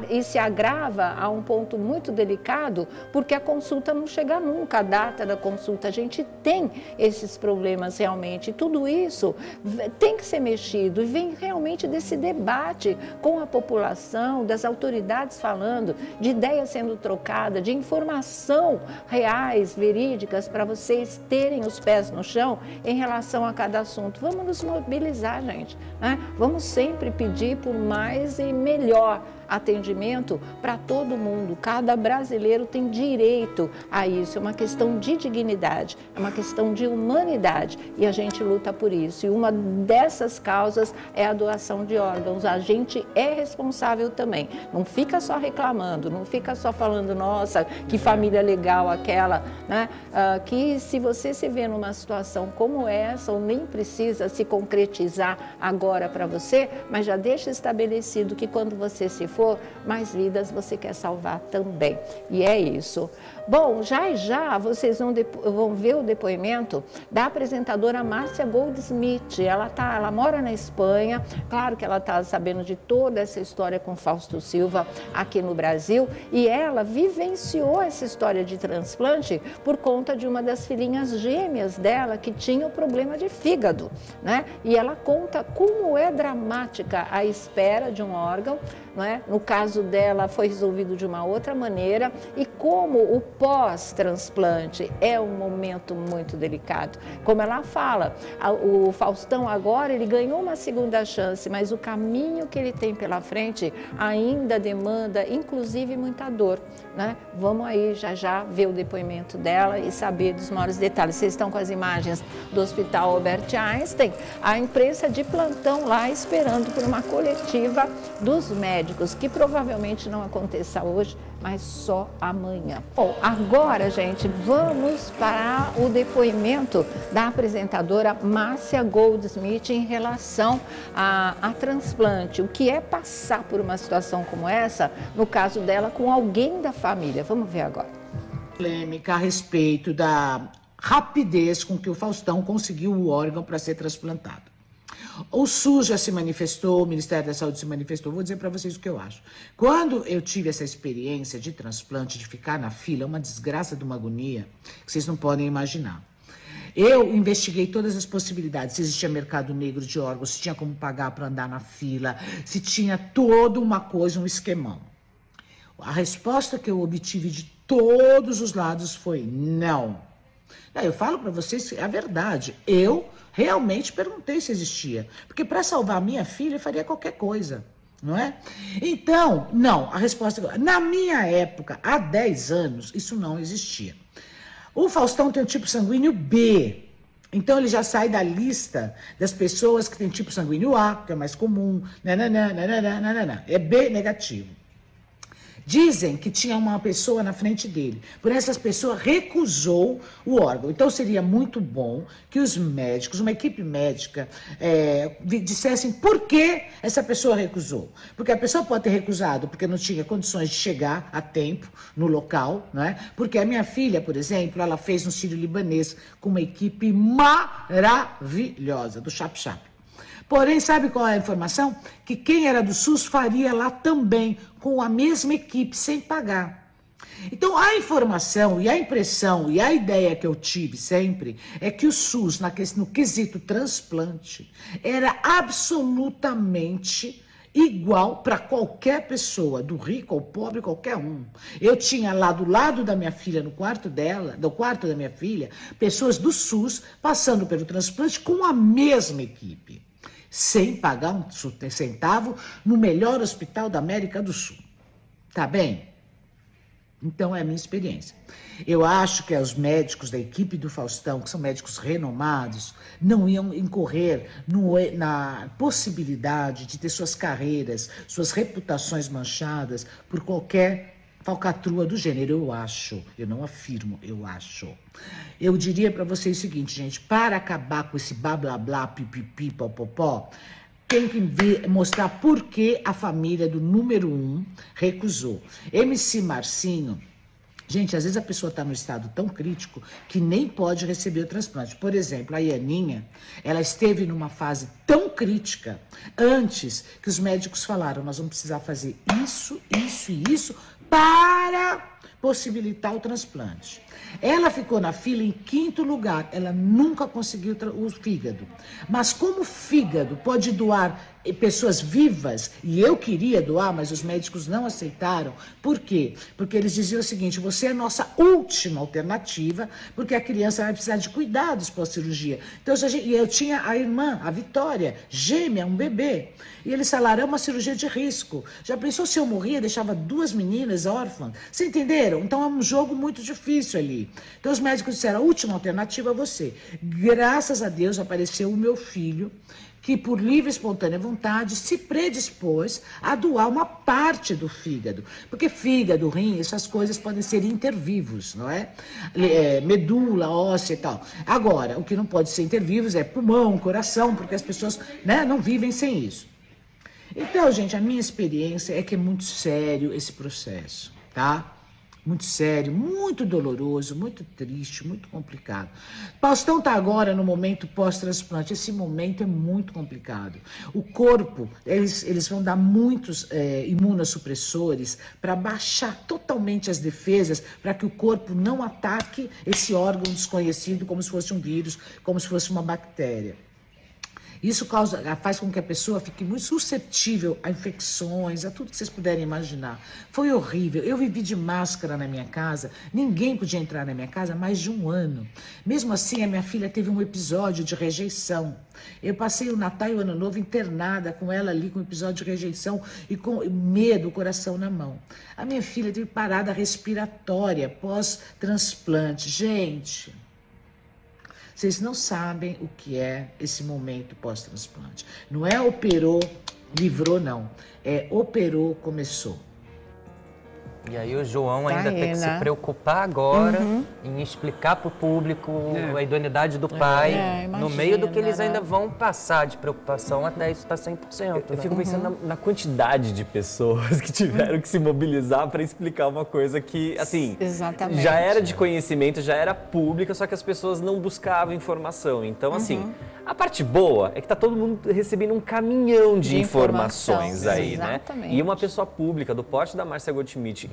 Speaker 2: e se agrava a um ponto muito delicado, porque a consulta não chega nunca, a data da consulta. A gente tem esses problemas realmente. Tudo isso tem que ser mexido e vem realmente desse debate com a população, das autoridades falando, de ideias sendo trocadas, de informação reais, verídicas, para vocês terem os pés no chão em relação a cada assunto. Vamos nos mobilizar, gente, né? Vamos sempre pedir por mais e melhor atendimento para todo mundo. Cada brasileiro tem direito a isso. É uma questão de dignidade, é uma questão de humanidade e a gente luta por isso. E uma dessas causas é a doação de órgãos. A gente é responsável também. Não fica só reclamando, não fica só falando, nossa, que família legal aquela, né? Que se você se vê numa situação como essa, ou nem precisa se concretizar agora para você, mas já deixa estabelecido que quando você se for, mais vidas você quer salvar também. E é isso. Bom, já vocês vão ver o depoimento da apresentadora Márcia Goldsmith. Ela mora na Espanha, claro que ela está sabendo de toda essa história com Fausto Silva aqui no Brasil, e ela vivenciou essa história de transplante por conta de uma das filhinhas gêmeas dela que tinha o problema de fígado, né? E ela conta como é dramática a espera de um órgão, né? No caso dela foi resolvido de uma outra maneira, e como o pós-transplante é um momento muito delicado. Como ela fala, o Faustão agora ele ganhou uma segunda chance, mas o caminho que ele tem pela frente ainda demanda, inclusive, muita dor, né? Vamos aí já ver o depoimento dela e saber dos maiores detalhes. Vocês estão com as imagens do Hospital Albert Einstein, a imprensa de plantão lá esperando por uma coletiva dos médicos, que provavelmente não aconteça hoje, mas só amanhã. Bom, agora, gente, vamos para o depoimento da apresentadora Márcia Goldsmith em relação a transplante. O que é passar por uma situação como essa, no caso dela, com alguém da família. Vamos ver agora.
Speaker 9: Polêmica a respeito da rapidez com que o Faustão conseguiu o órgão para ser transplantado. O SUS já se manifestou, o Ministério da Saúde se manifestou. Vou dizer para vocês o que eu acho. Quando eu tive essa experiência de transplante, de ficar na fila, uma desgraça de uma agonia que vocês não podem imaginar. Eu investiguei todas as possibilidades, se existia mercado negro de órgãos, se tinha como pagar para andar na fila, se tinha toda uma coisa, um esquemão. A resposta que eu obtive de todos os lados foi não. Eu falo para vocês a verdade, eu realmente perguntei se existia, porque para salvar a minha filha eu faria qualquer coisa, não é? Então, não, a resposta... Na minha época, há 10 anos, isso não existia. O Faustão tem o tipo sanguíneo B, então ele já sai da lista das pessoas que têm tipo sanguíneo A, que é mais comum, é B negativo. Dizem que tinha uma pessoa na frente dele, por essa pessoa recusou o órgão. Então seria muito bom que os médicos, uma equipe médica, dissessem por que essa pessoa recusou. Porque a pessoa pode ter recusado porque não tinha condições de chegar a tempo no local, não é? Porque a minha filha, por exemplo, ela fez no Sírio-Libanês com uma equipe maravilhosa, do Chap-Chap. Porém, sabe qual é a informação? Que quem era do SUS faria lá também, com a mesma equipe, sem pagar. Então, a informação e a impressão e a ideia que eu tive sempre é que o SUS, no quesito transplante, era absolutamente igual para qualquer pessoa, do rico ao pobre, qualquer um. Eu tinha lá do lado da minha filha, no quarto dela, do quarto da minha filha, pessoas do SUS passando pelo transplante com a mesma equipe, sem pagar um centavo, no melhor hospital da América do Sul. Tá bem? Então, é a minha experiência. Eu acho que os médicos da equipe do Faustão, que são médicos renomados, não iam incorrer na possibilidade de ter suas carreiras, suas reputações manchadas por qualquer falcatrua do gênero. Eu acho, eu não afirmo, eu acho. Eu diria para vocês o seguinte, gente, para acabar com esse blá blá blá, pipipi, popopó, tem que mostrar por que a família do número 1 recusou. MC Marcinho, gente, às vezes a pessoa está num estado tão crítico que nem pode receber o transplante. Por exemplo, a Ianinha, ela esteve numa fase tão crítica antes que os médicos falaram, nós vamos precisar fazer isso, isso e isso para possibilitar o transplante. Ela ficou na fila em 5º lugar, ela nunca conseguiu o fígado. Mas como o fígado pode doar pessoas vivas, e eu queria doar, mas os médicos não aceitaram. Por quê? Porque eles diziam o seguinte, você é a nossa última alternativa, porque a criança vai precisar de cuidados pós-cirurgia. Então, eu tinha a irmã, a Vitória, gêmea, um bebê, e eles falaram, é uma cirurgia de risco. Já pensou se eu morria, deixava 2 meninas órfãs? Vocês entenderam? Então, é um jogo muito difícil ali. Então, os médicos disseram, a última alternativa é você. Graças a Deus, apareceu o meu filho, que por livre e espontânea vontade se predispôs a doar uma parte do fígado. Porque fígado, rim, essas coisas podem ser intervivos, não é? Medula, óssea e tal. Agora, o que não pode ser intervivos é pulmão, coração, porque as pessoas, né, não vivem sem isso. Então, gente, a minha experiência é que é muito sério esse processo, tá? Muito sério, muito doloroso, muito triste, muito complicado. Faustão está agora no momento pós-transplante. Esse momento é muito complicado. O corpo, eles vão dar muitos imunossupressores para baixar totalmente as defesas, para que o corpo não ataque esse órgão desconhecido como se fosse um vírus, como se fosse uma bactéria. Isso faz com que a pessoa fique muito suscetível a infecções, a tudo que vocês puderem imaginar. Foi horrível. Eu vivi de máscara na minha casa. Ninguém podia entrar na minha casa há mais de 1 ano. Mesmo assim, a minha filha teve um episódio de rejeição. Eu passei o Natal e o Ano Novo internada com ela ali, com um episódio de rejeição e com medo, o coração na mão. A minha filha teve parada respiratória pós-transplante. Gente, vocês não sabem o que é esse momento pós-transplante. Não é operou, livrou, não. É operou, começou.
Speaker 4: E aí o João ainda tem que se preocupar agora em explicar para o público a idoneidade do pai, imagina, no meio do que eles ainda vão passar de preocupação até isso estar 100%.
Speaker 5: Eu fico pensando na quantidade de pessoas que tiveram que se mobilizar para explicar uma coisa que, assim, já era de conhecimento, já era pública, só que as pessoas não buscavam informação. Então, assim, a parte boa é que tá todo mundo recebendo um caminhão de informações aí, né? E uma pessoa pública do porte da Márcia Goldschmidt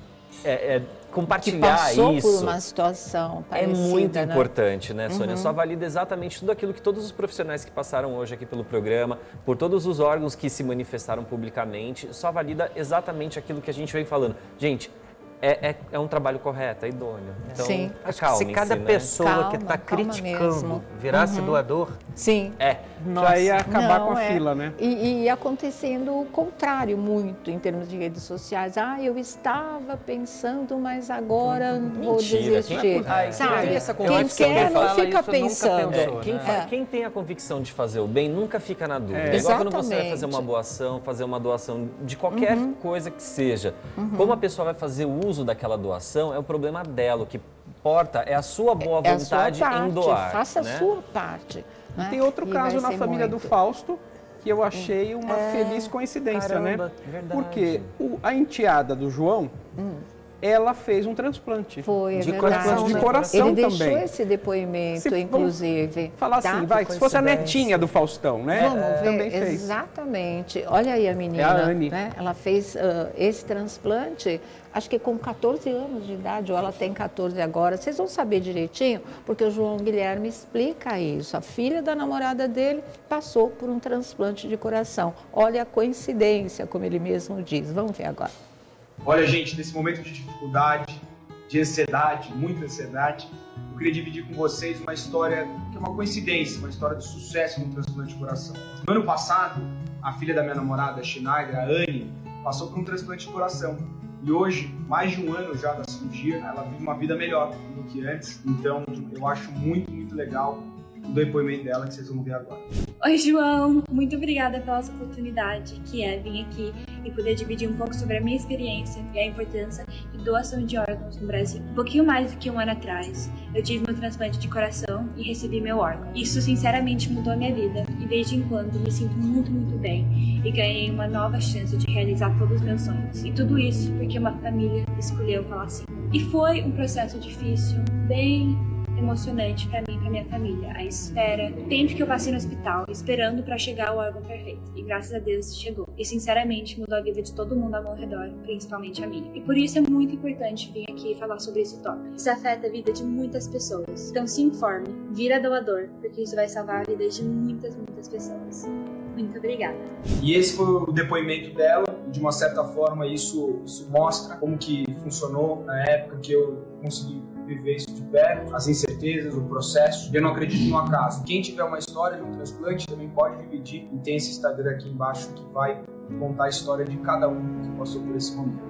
Speaker 5: compartilhar
Speaker 2: que passou
Speaker 5: isso
Speaker 2: por uma situação parecida,
Speaker 5: é muito importante, né, Sônia? Só valida exatamente tudo aquilo que todos os profissionais que passaram hoje aqui pelo programa, por todos os órgãos que se manifestaram publicamente, só valida exatamente aquilo que a gente vem falando. Gente, é um trabalho correto, é idôneo. Então,
Speaker 4: se cada pessoa que está criticando virasse doador,
Speaker 3: já ia acabar com a fila, né?
Speaker 2: E acontecendo o contrário muito em termos de redes sociais. Eu estava pensando, mas agora vou desistir. Quem quer não fica pensando.
Speaker 5: Quem tem a convicção de fazer o bem nunca fica na dúvida. Igual quando você vai fazer uma boa ação, fazer uma doação de qualquer coisa que seja. Como a pessoa vai fazer o uso daquela doação é o problema dela. O que importa é a sua boa vontade em doar.
Speaker 2: Faça a sua parte.
Speaker 3: E tem outro caso na família do Fausto que eu achei uma feliz coincidência, né?
Speaker 4: Verdade.
Speaker 3: Porque a enteada do João ela fez um transplante.
Speaker 2: Foi,
Speaker 3: de coração,
Speaker 2: né?
Speaker 3: De coração
Speaker 2: ele
Speaker 3: também.
Speaker 2: deixou esse depoimento, inclusive.
Speaker 3: Falar assim, vai, se fosse a netinha do Faustão, né?
Speaker 2: Vamos ver,
Speaker 3: também fez.
Speaker 2: Exatamente. Olha aí a menina.
Speaker 3: É a Anne.
Speaker 2: Né? Ela fez esse transplante, acho que com 14 anos de idade, ou ela tem 14 agora. Vocês vão saber direitinho, porque o João Guilherme explica isso. A filha da namorada dele passou por um transplante de coração. Olha a coincidência, como ele mesmo diz. Vamos ver agora.
Speaker 10: Olha, gente, nesse momento de dificuldade, de ansiedade, muita ansiedade, eu queria dividir com vocês uma história que é uma coincidência, uma história de sucesso no transplante de coração. No ano passado, a filha da minha namorada, Schneider, a Anne, passou por um transplante de coração. E hoje, mais de um ano já da cirurgia, ela vive uma vida melhor do que antes. Então, eu acho muito, muito legal o depoimento dela que vocês vão ver agora.
Speaker 11: Oi, João! Muito obrigada pela sua oportunidade, que é vir aqui e poder dividir um pouco sobre a minha experiência e a importância de doação de órgãos no Brasil. Um pouquinho mais do que um ano atrás, eu tive meu transplante de coração e recebi meu órgão. Isso, sinceramente, mudou a minha vida e, desde enquanto, me sinto muito, muito bem e ganhei uma nova chance de realizar todos os meus sonhos. E tudo isso porque uma família escolheu falar assim. E foi um processo difícil, bem emocionante para mim e para minha família. A espera, o tempo que eu passei no hospital, esperando para chegar o órgão perfeito. E graças a Deus chegou. E sinceramente mudou a vida de todo mundo ao meu redor, principalmente a minha. E por isso é muito importante vir aqui falar sobre esse tópico. Isso afeta a vida de muitas pessoas. Então se informe, vira doador, porque isso vai salvar a vida de muitas, muitas pessoas. Muito obrigada.
Speaker 10: E esse foi o depoimento dela. De uma certa forma, isso mostra como que funcionou na época que eu consegui viver isso de perto, as incertezas, o processo. Eu não acredito no acaso. Quem tiver uma história de um transplante também pode dividir. E tem esse Instagram aqui embaixo que vai contar a história de cada um que passou por esse momento.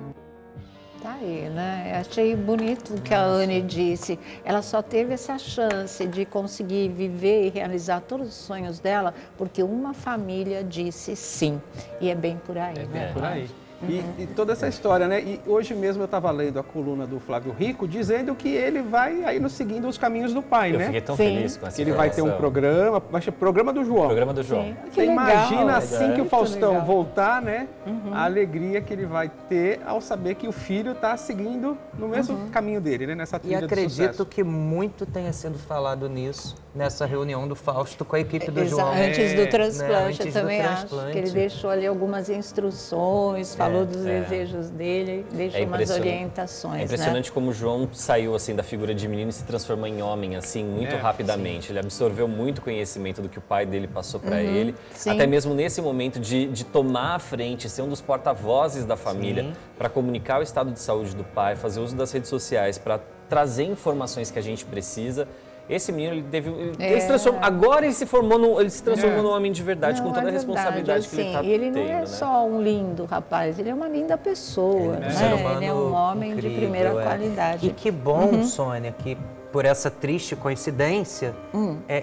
Speaker 2: Tá aí, né? Eu achei bonito o que a Anne disse. Ela só teve essa chance de conseguir viver e realizar todos os sonhos dela porque uma família disse sim. E é bem por aí, né?
Speaker 3: É por aí. E toda essa história, né? E hoje mesmo eu estava lendo a coluna do Flávio Rico dizendo que ele vai aí nos seguindo os caminhos do pai, né?
Speaker 5: Eu fiquei tão feliz com essa
Speaker 3: Ele vai ter um programa, vai ser programa do João.
Speaker 5: Programa do João.
Speaker 3: Você imagina assim que o Faustão voltar, né? A alegria que ele vai ter ao saber que o filho está seguindo no mesmo caminho dele, né? Nessa trilha
Speaker 4: E acredito
Speaker 3: de sucesso.
Speaker 4: que muito tenha sido falado nisso, nessa reunião do Fausto com a equipe do João.
Speaker 2: Antes do transplante,
Speaker 4: Antes
Speaker 2: eu também
Speaker 4: do
Speaker 2: acho
Speaker 4: transplante.
Speaker 2: que ele deixou ali algumas instruções, falou dos desejos dele, deixou umas orientações.
Speaker 5: É impressionante como o João saiu assim da figura de menino e se transformou em homem assim muito rapidamente. Sim. Ele absorveu muito conhecimento do que o pai dele passou para ele, até mesmo nesse momento de tomar a frente, ser um dos porta-vozes da família para comunicar o estado de saúde do pai, fazer uso das redes sociais para trazer informações que a gente precisa. Esse menino, ele se transformou, agora ele se transformou num homem de verdade, com toda a responsabilidade que ele está tendo.
Speaker 2: Ele não é só um lindo rapaz, ele é uma linda pessoa, né? Ele é um homem incrível, de primeira qualidade.
Speaker 4: E que bom, Sônia, que por essa triste coincidência,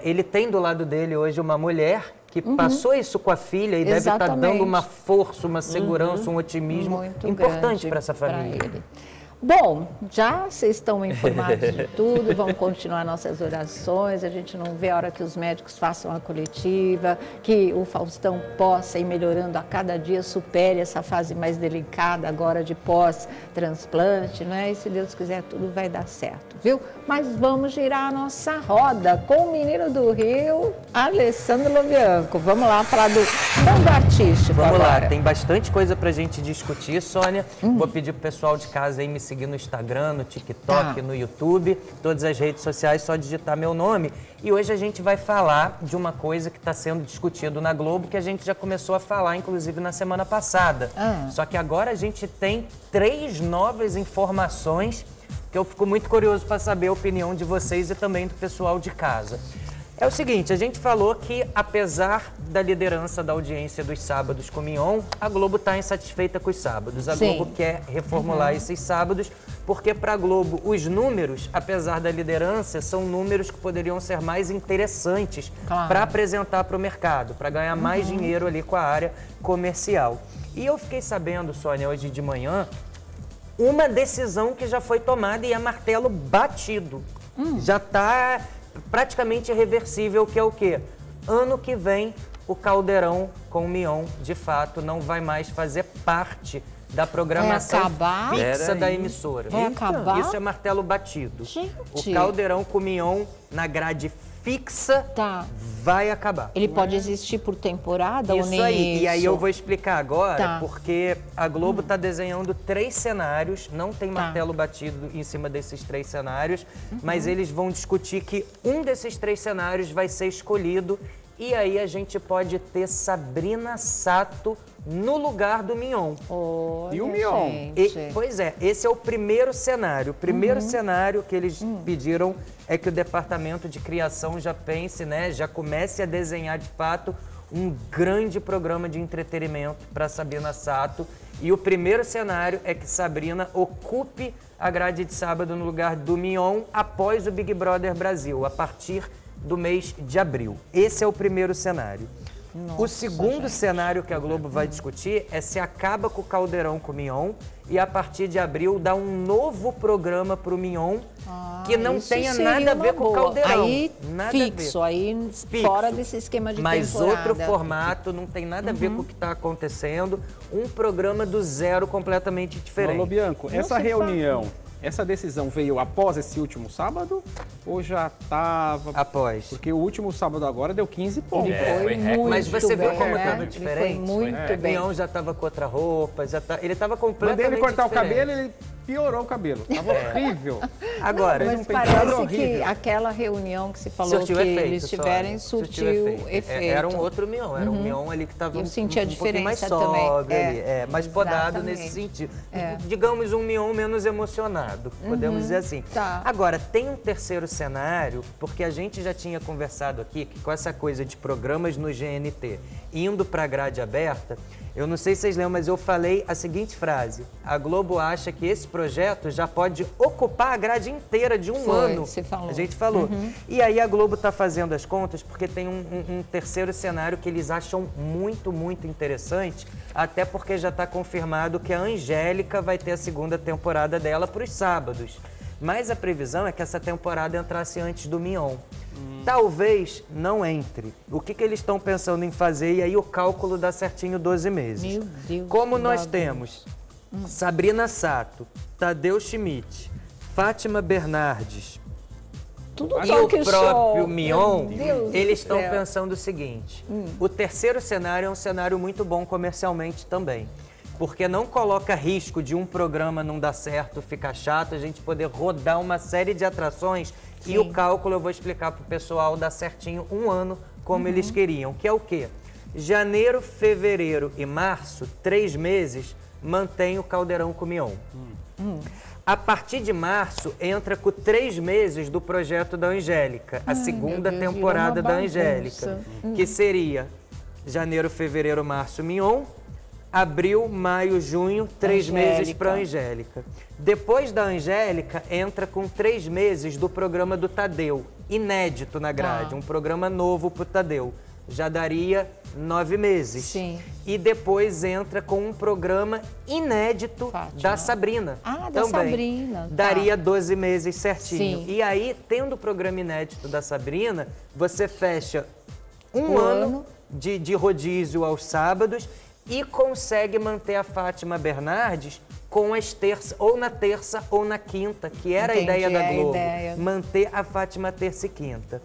Speaker 4: ele tem do lado dele hoje uma mulher que passou isso com a filha e deve estar dando uma força, uma segurança, um otimismo muito importante para essa família.
Speaker 2: Bom, já vocês estão informados de tudo, vamos continuar nossas orações, a gente não vê a hora que os médicos façam a coletiva, que o Faustão possa ir melhorando a cada dia, supere essa fase mais delicada agora de pós-transplante, né? E se Deus quiser, tudo vai dar certo, viu? Mas vamos girar a nossa roda com o menino do Rio, Alessandro Lobianco. Vamos lá falar do mundo artístico
Speaker 4: Vamos
Speaker 2: agora.
Speaker 4: lá, tem bastante coisa pra gente discutir, Sônia. Vou pedir pro pessoal de casa aí me seguir no Instagram, no TikTok, no YouTube, todas as redes sociais, só digitar meu nome. E hoje a gente vai falar de uma coisa que está sendo discutido na Globo, que a gente já começou a falar, inclusive, na semana passada. Só que agora a gente tem 3 novas informações que eu fico muito curioso para saber a opinião de vocês e também do pessoal de casa. É o seguinte, a gente falou que, apesar da liderança da audiência dos sábados com Mignon, a Globo está insatisfeita com os sábados. A Globo quer reformular esses sábados, porque para a Globo os números, apesar da liderança, são números que poderiam ser mais interessantes para apresentar para o mercado, para ganhar mais dinheiro ali com a área comercial. E eu fiquei sabendo, Sônia, hoje de manhã, uma decisão que já foi tomada e é martelo batido. Já está praticamente irreversível, que é o quê? Ano que vem, o Caldeirão com o Mion, de fato, não vai mais fazer parte da programação fixa da emissora.
Speaker 2: Vai acabar?
Speaker 4: Isso é martelo batido.
Speaker 2: Gente.
Speaker 4: O Caldeirão com o Mion na grade fixa vai acabar.
Speaker 2: Ele pode existir por temporada ou nem
Speaker 4: aí.
Speaker 2: isso?
Speaker 4: E aí eu vou explicar agora, porque a Globo está desenhando 3 cenários, não tem martelo batido em cima desses 3 cenários, mas eles vão discutir que um desses 3 cenários vai ser escolhido e aí a gente pode ter Sabrina Sato no lugar do Mion.
Speaker 2: Olha,
Speaker 3: e o Mion?
Speaker 4: Pois é, esse é o primeiro cenário. O primeiro cenário que eles pediram é que o departamento de criação já pense, né, já comece a desenhar de fato um grande programa de entretenimento para Sabrina Sato. E o primeiro cenário é que Sabrina ocupe a grade de sábado no lugar do Mion após o Big Brother Brasil, a partir do mês de abril. Esse é o primeiro cenário.
Speaker 2: Nossa,
Speaker 4: o segundo cenário que a Globo vai discutir é se acaba com o Caldeirão com o Mion e a partir de abril dá um novo programa para o Mion que não tenha nada a ver com o Caldeirão.
Speaker 2: Aí
Speaker 4: nada
Speaker 2: fixo, aí fora desse esquema de temporada.
Speaker 4: Mas outro formato, não tem nada a ver com o que está acontecendo. Um programa do zero completamente diferente.
Speaker 3: Paulo Bianco, essa reunião... Essa decisão veio após esse último sábado ou já estava...
Speaker 4: Após.
Speaker 3: Porque o último sábado agora deu 15 pontos.
Speaker 2: Foi muito
Speaker 4: Mas você viu
Speaker 2: bem,
Speaker 4: como
Speaker 2: né?
Speaker 4: estava diferente?
Speaker 2: Ele foi muito bem.
Speaker 4: O Mion já estava com outra roupa, ele estava completamente
Speaker 3: Mandei ele cortar
Speaker 4: diferente.
Speaker 3: o cabelo, ele piorou o cabelo. Tava horrível.
Speaker 4: Agora,
Speaker 2: mas parece que aquela reunião que você falou que eles tiverem surtiu efeito.
Speaker 4: Era um outro Mion, era um Mion ali que estava
Speaker 2: Eu senti a
Speaker 4: pouquinho mais
Speaker 2: diferença
Speaker 4: sóbrio
Speaker 2: também.
Speaker 4: ali, mais podado nesse sentido. Digamos um Mion menos emocionado, podemos dizer assim. Agora, tem um terceiro cenário, porque a gente já tinha conversado aqui que com essa coisa de programas no GNT indo para a grade aberta, eu não sei se vocês lembram, mas eu falei a seguinte frase: a Globo acha que esse projeto já pode ocupar a grade inteira de um ano.
Speaker 2: Você falou.
Speaker 4: A gente falou. E aí a Globo está fazendo as contas porque tem um terceiro cenário que eles acham muito, muito interessante, até porque já está confirmado que a Angélica vai ter a segunda temporada dela para os sábados. Mas a previsão é que essa temporada entrasse antes do Mion. Talvez não entre. O que eles estão pensando em fazer? E aí o cálculo dá certinho 12 meses.
Speaker 2: Meu Deus.
Speaker 4: Como nós temos Sabrina Sato, Tadeu Schmidt, Fátima Bernardes e o próprio Mion, eles estão pensando o seguinte. O terceiro cenário é um cenário muito bom comercialmente também. Porque não coloca risco de um programa não dar certo, ficar chato, a gente poder rodar uma série de atrações. E o cálculo eu vou explicar para o pessoal dar certinho um ano como eles queriam, que é o quê? Janeiro, fevereiro e março, 3 meses, mantém o Caldeirão com o Mion. A partir de março, entra com 3 meses do projeto da Angélica, a segunda temporada da Angélica, que seria janeiro, fevereiro, março, Mion, abril, maio, junho, 3 meses para a Angélica. Depois da Angélica, entra com 3 meses do programa do Tadeu, inédito na grade, um programa novo para o Tadeu. Já daria 9 meses.
Speaker 2: Sim.
Speaker 4: E depois entra com um programa inédito da Sabrina.
Speaker 2: Da
Speaker 4: também.
Speaker 2: Sabrina.
Speaker 4: Daria 12 meses certinho.
Speaker 2: Sim.
Speaker 4: E aí, tendo o programa inédito da Sabrina, você fecha um ano de rodízio aos sábados e consegue manter a Fátima Bernardes com as terças, ou na terça ou na quinta, que era a ideia da Globo. Manter a Fátima terça e quinta.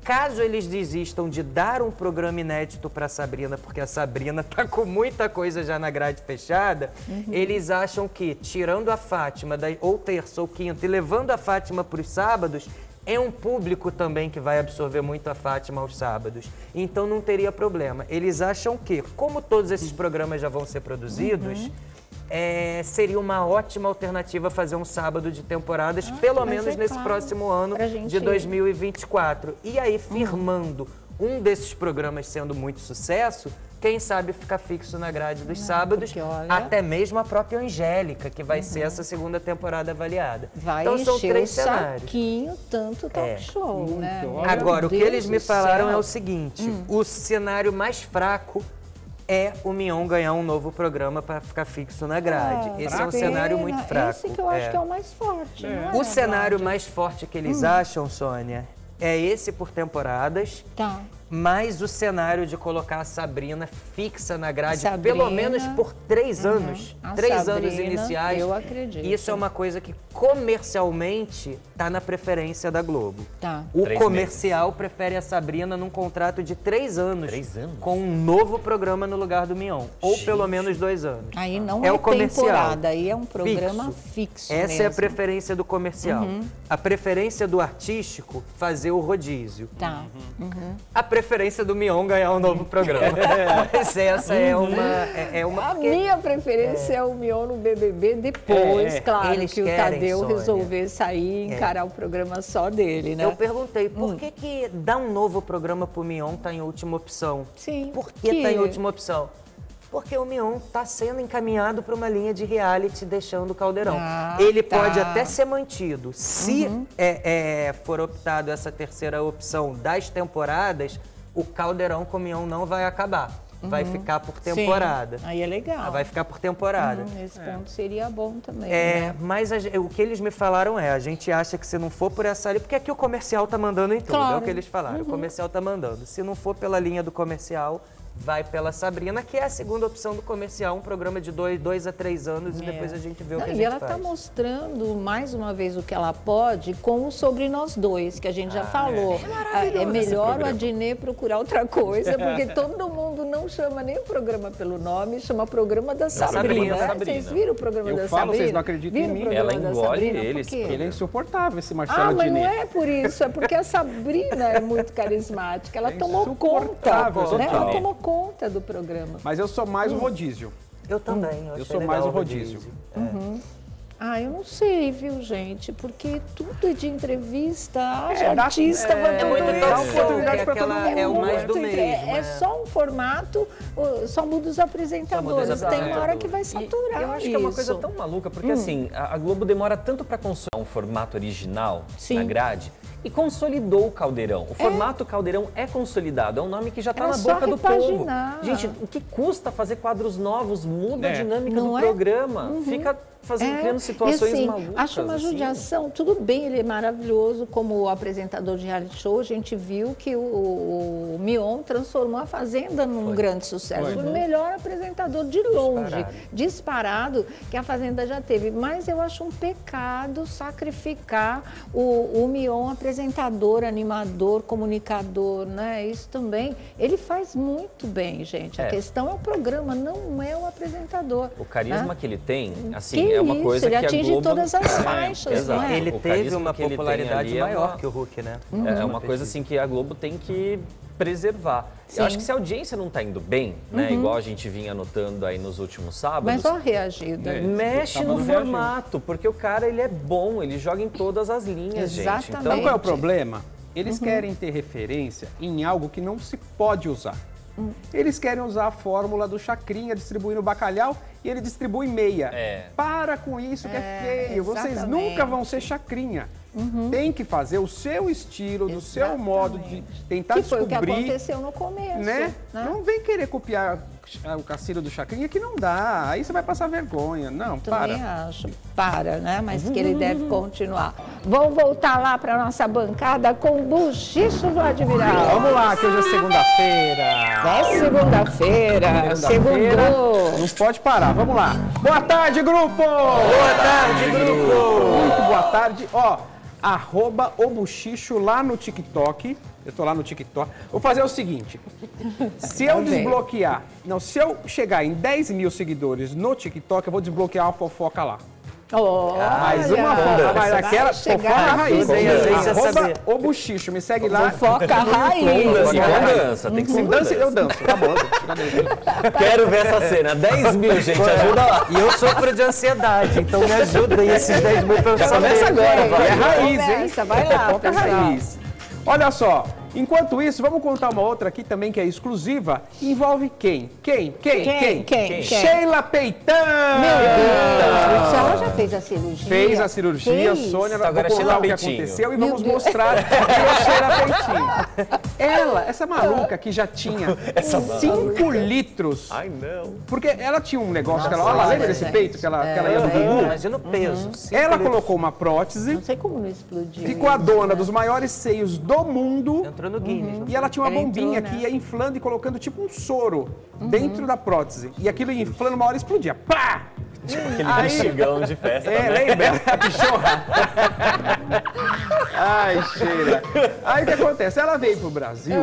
Speaker 4: Caso eles desistam de dar um programa inédito para a Sabrina, porque a Sabrina tá com muita coisa já na grade fechada, eles acham que, tirando a Fátima, ou terça ou quinta, e levando a Fátima para os sábados, é um público também que vai absorver muito a Fátima aos sábados. Então não teria problema. Eles acham que, como todos esses programas já vão ser produzidos, seria uma ótima alternativa fazer um sábado de temporadas, pelo menos nesse próximo ano de 2024. E aí, firmando um desses programas sendo muito sucesso, quem sabe ficar fixo na grade dos sábados, até mesmo a própria Angélica, que vai ser essa segunda temporada avaliada.
Speaker 2: Vai
Speaker 4: então são
Speaker 2: encher
Speaker 4: 3
Speaker 2: o
Speaker 4: cenários.
Speaker 2: Saquinho, tanto talk show, né?
Speaker 4: Agora, o que eles me falaram é o seguinte, o cenário mais fraco é o Mion ganhar um novo programa para ficar fixo na grade. Esse é um cenário muito fraco.
Speaker 2: Esse que eu acho que é o mais forte, não é?
Speaker 4: O cenário mais forte que eles acham, Sônia, é esse por temporadas. Mas o cenário de colocar a Sabrina fixa na grade,
Speaker 2: Sabrina,
Speaker 4: pelo menos por 3 anos, 3 anos iniciais,
Speaker 2: eu acredito.
Speaker 4: Isso é uma coisa que comercialmente está na preferência da Globo.
Speaker 2: Tá.
Speaker 4: O
Speaker 5: 3
Speaker 4: comercial prefere a Sabrina num contrato de 3 anos,
Speaker 5: 3 anos?
Speaker 4: com um novo programa no lugar do Mion, ou pelo menos 2 anos.
Speaker 2: Aí não
Speaker 4: é
Speaker 2: é
Speaker 4: o comercial.
Speaker 2: temporada, aí é um programa fixo
Speaker 4: Essa
Speaker 2: mesmo.
Speaker 4: é a preferência do comercial. A preferência do artístico, fazer o rodízio.
Speaker 2: Tá.
Speaker 4: A preferência do Mion ganhar um novo programa. Mas essa é uma...
Speaker 2: A minha preferência é o Mion no BBB depois, claro,
Speaker 4: Eles
Speaker 2: que o
Speaker 4: querem,
Speaker 2: Tadeu
Speaker 4: Sônia.
Speaker 2: resolver sair e encarar o programa só dele, né?
Speaker 4: Eu perguntei, por que dar um novo programa pro Mion tá em última opção?
Speaker 2: Sim.
Speaker 4: Por que tá em última opção? Porque o Mion está sendo encaminhado para uma linha de reality deixando o Caldeirão. Ele pode até ser mantido. Se for optado essa terceira opção das temporadas, o Caldeirão com o Mion não vai acabar. Vai ficar por temporada.
Speaker 2: Sim. Aí é legal.
Speaker 4: Vai ficar por temporada.
Speaker 2: Esse ponto seria bom também. Né?
Speaker 4: Mas o que eles me falaram a gente acha que se não for por essa linha, porque aqui o comercial tá mandando em tudo,
Speaker 2: Claro.
Speaker 4: é o que eles falaram. O comercial tá mandando. Se não for pela linha do comercial, vai pela Sabrina, que é a segunda opção do comercial, um programa de 2 a 3 anos e depois a gente vê o que a gente
Speaker 2: E ela
Speaker 4: faz.
Speaker 2: está mostrando mais uma vez o que ela pode com o Sobre Nós Dois, que a gente já falou. É melhor o Adnet procurar outra coisa, porque todo mundo não chama nem o programa pelo nome, chama programa da Sabrina. Vocês viram o programa da Sabrina?
Speaker 3: Vocês não acreditam em mim.
Speaker 5: Ela engole eles.
Speaker 3: Ele é insuportável, esse Marcelo
Speaker 2: mas
Speaker 3: Adnet.
Speaker 2: não é por isso, é porque a Sabrina é muito carismática. Ela tomou conta, né? Ela tomou conta do programa.
Speaker 3: Mas eu sou mais o rodízio.
Speaker 4: Eu também.
Speaker 3: Eu sou mais o rodízio.
Speaker 2: Eu não sei, viu, gente? Porque tudo é de entrevista, artista,
Speaker 4: é muito
Speaker 3: dá oportunidade para todo mundo.
Speaker 4: É o mais do mesmo.
Speaker 2: É só um formato, só muda os apresentadores. Tem uma hora que vai saturar.
Speaker 5: Eu acho que é uma coisa tão maluca, porque assim, a Globo demora tanto para construir um formato original na grade e consolidou o Caldeirão. O formato Caldeirão é consolidado, é um nome que já está na boca do povo. Gente, o que custa fazer quadros novos? Muda a dinâmica do programa. Fica criando situações
Speaker 2: assim,
Speaker 5: malucas.
Speaker 2: Acho uma judiação. Tudo bem, ele é maravilhoso como apresentador de reality show. A gente viu que o Mion transformou a Fazenda num grande sucesso. Foi o melhor apresentador de longe, disparado, que a Fazenda já teve. Mas eu acho um pecado sacrificar o Mion, apresentador, animador, comunicador, né? Isso também. Ele faz muito bem, gente. A questão é o programa, não é o apresentador.
Speaker 5: O carisma que ele tem, assim, é uma coisa
Speaker 2: ele
Speaker 5: que
Speaker 2: atinge
Speaker 5: a Globo...
Speaker 2: todas as faixas, não é?
Speaker 4: Ele teve uma popularidade maior que o Hulk, né?
Speaker 5: É uma coisa assim que a Globo tem que preservar. Eu acho que se a audiência não está indo bem, né, igual a gente vinha anotando aí nos últimos sábados...
Speaker 2: Mas só reagida.
Speaker 5: Mexe no formato, porque o cara, ele é bom, ele joga em todas as linhas, gente. Então,
Speaker 3: sabe qual é o problema? Eles querem ter referência em algo que não se pode usar. Eles querem usar a fórmula do Chacrinha distribuindo bacalhau e ele distribui meia. Para com isso que é feio. Vocês nunca vão ser Chacrinha. Tem que fazer o seu estilo, do seu modo de tentar descobrir.
Speaker 2: Que foi o que aconteceu no começo.
Speaker 3: Né? Não vem querer copiar o Cacilho do Chacrinha, que não dá. Aí você vai passar vergonha. Não,
Speaker 2: também acho. Né? Mas que ele deve continuar. Vamos voltar lá para nossa bancada com o Buchicho do Admiral.
Speaker 3: Vamos lá, que hoje é segunda-feira.
Speaker 2: É segunda-feira. Segundou.
Speaker 3: Não pode parar. Vamos lá. Boa tarde, grupo!
Speaker 4: Boa tarde, grupo!
Speaker 3: Muito boa tarde. Ó, @obuchicho lá no TikTok. Eu tô lá no TikTok. Vou fazer o seguinte. Se eu desbloquear... Não, se eu chegar em 10 mil seguidores no TikTok, eu vou desbloquear uma fofoca lá. Mais uma fofoca, mas aquela fofoca raiz. O Buchicho, me segue lá.
Speaker 2: Fofoca raiz.
Speaker 5: Dança, tem que ser
Speaker 3: dança. Eu danço, tá bom.
Speaker 5: Quero ver essa cena. 10 mil, gente, ajuda lá.
Speaker 4: E eu sofro de ansiedade, então me ajuda aí esses 10 mil pra eu saber.
Speaker 3: Começa agora, vai. É raiz, hein?
Speaker 2: Vai lá,
Speaker 3: fofoca raiz. Olha só. Enquanto isso, vamos contar uma outra aqui também que é exclusiva. Envolve quem? Quem? Sheila Peitan!
Speaker 2: Meu Deus! Ela já fez a cirurgia?
Speaker 3: Fez a cirurgia, Sônia. Agora vou contar o que aconteceu e vamos mostrar a Sheila Peitinho. Ela, essa maluca que já tinha 5 litros.
Speaker 5: Ai, não.
Speaker 3: Porque ela tinha um negócio que ela lembra desse peito que ela ia do bumbum?
Speaker 4: Imagina o peso.
Speaker 3: Ela colocou uma prótese.
Speaker 2: Não sei como não explodiu.
Speaker 3: Ficou a dona dos maiores seios do mundo.
Speaker 4: entrou no Guinness.
Speaker 3: E ela tinha uma
Speaker 2: Ela
Speaker 3: bombinha
Speaker 2: entrou,
Speaker 3: que
Speaker 2: né?
Speaker 3: ia inflando e colocando tipo um soro dentro da prótese. E aquilo ia inflando, uma hora explodia. Pá!
Speaker 5: Tipo aquele bexigão de festa,
Speaker 3: É,
Speaker 5: né?
Speaker 3: lembra? A pichorra. Ai, Sheila. Aí o que acontece? Ela veio pro Brasil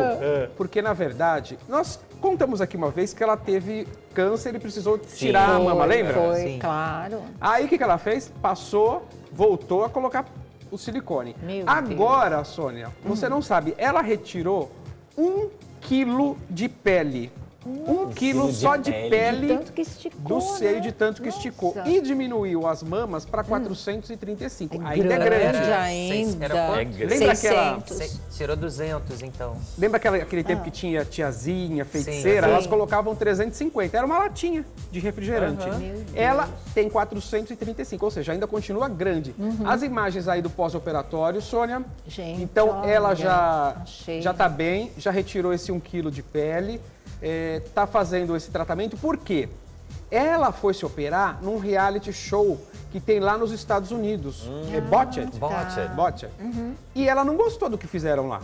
Speaker 3: porque, na verdade, nós contamos aqui uma vez que ela teve câncer e precisou tirar a mama, lembra?
Speaker 2: Foi,
Speaker 4: Sim.
Speaker 2: claro.
Speaker 3: Aí o que ela fez? Passou, voltou a colocar o silicone.
Speaker 2: Meu
Speaker 3: Agora, Sônia, você não sabe, ela retirou 1 quilo de pele. 1 quilo só de pele
Speaker 2: De tanto que esticou,
Speaker 3: do seio,
Speaker 2: né?
Speaker 3: de tanto que esticou.
Speaker 2: Nossa.
Speaker 3: E diminuiu as mamas para 435. Ainda é
Speaker 2: grande
Speaker 3: grande.
Speaker 2: ainda.
Speaker 4: Era quanto?
Speaker 3: Lembra aquela-
Speaker 2: 600.
Speaker 4: Tirou 200, então.
Speaker 3: Lembra aquele tempo que tinha tiazinha, feiticeira?
Speaker 2: Sim.
Speaker 3: Elas colocavam 350. Era uma latinha de refrigerante. Ela tem 435, ou seja, ainda continua grande. As imagens aí do pós-operatório, Sônia.
Speaker 2: Gente,
Speaker 3: Então, ela
Speaker 2: olha,
Speaker 3: já
Speaker 2: achei.
Speaker 3: tá bem, já retirou esse 1 quilo de pele, tá fazendo esse tratamento. Por quê? Ela foi se operar num reality show que tem lá nos Estados Unidos. É Botched? Botched. E ela não gostou do que fizeram lá.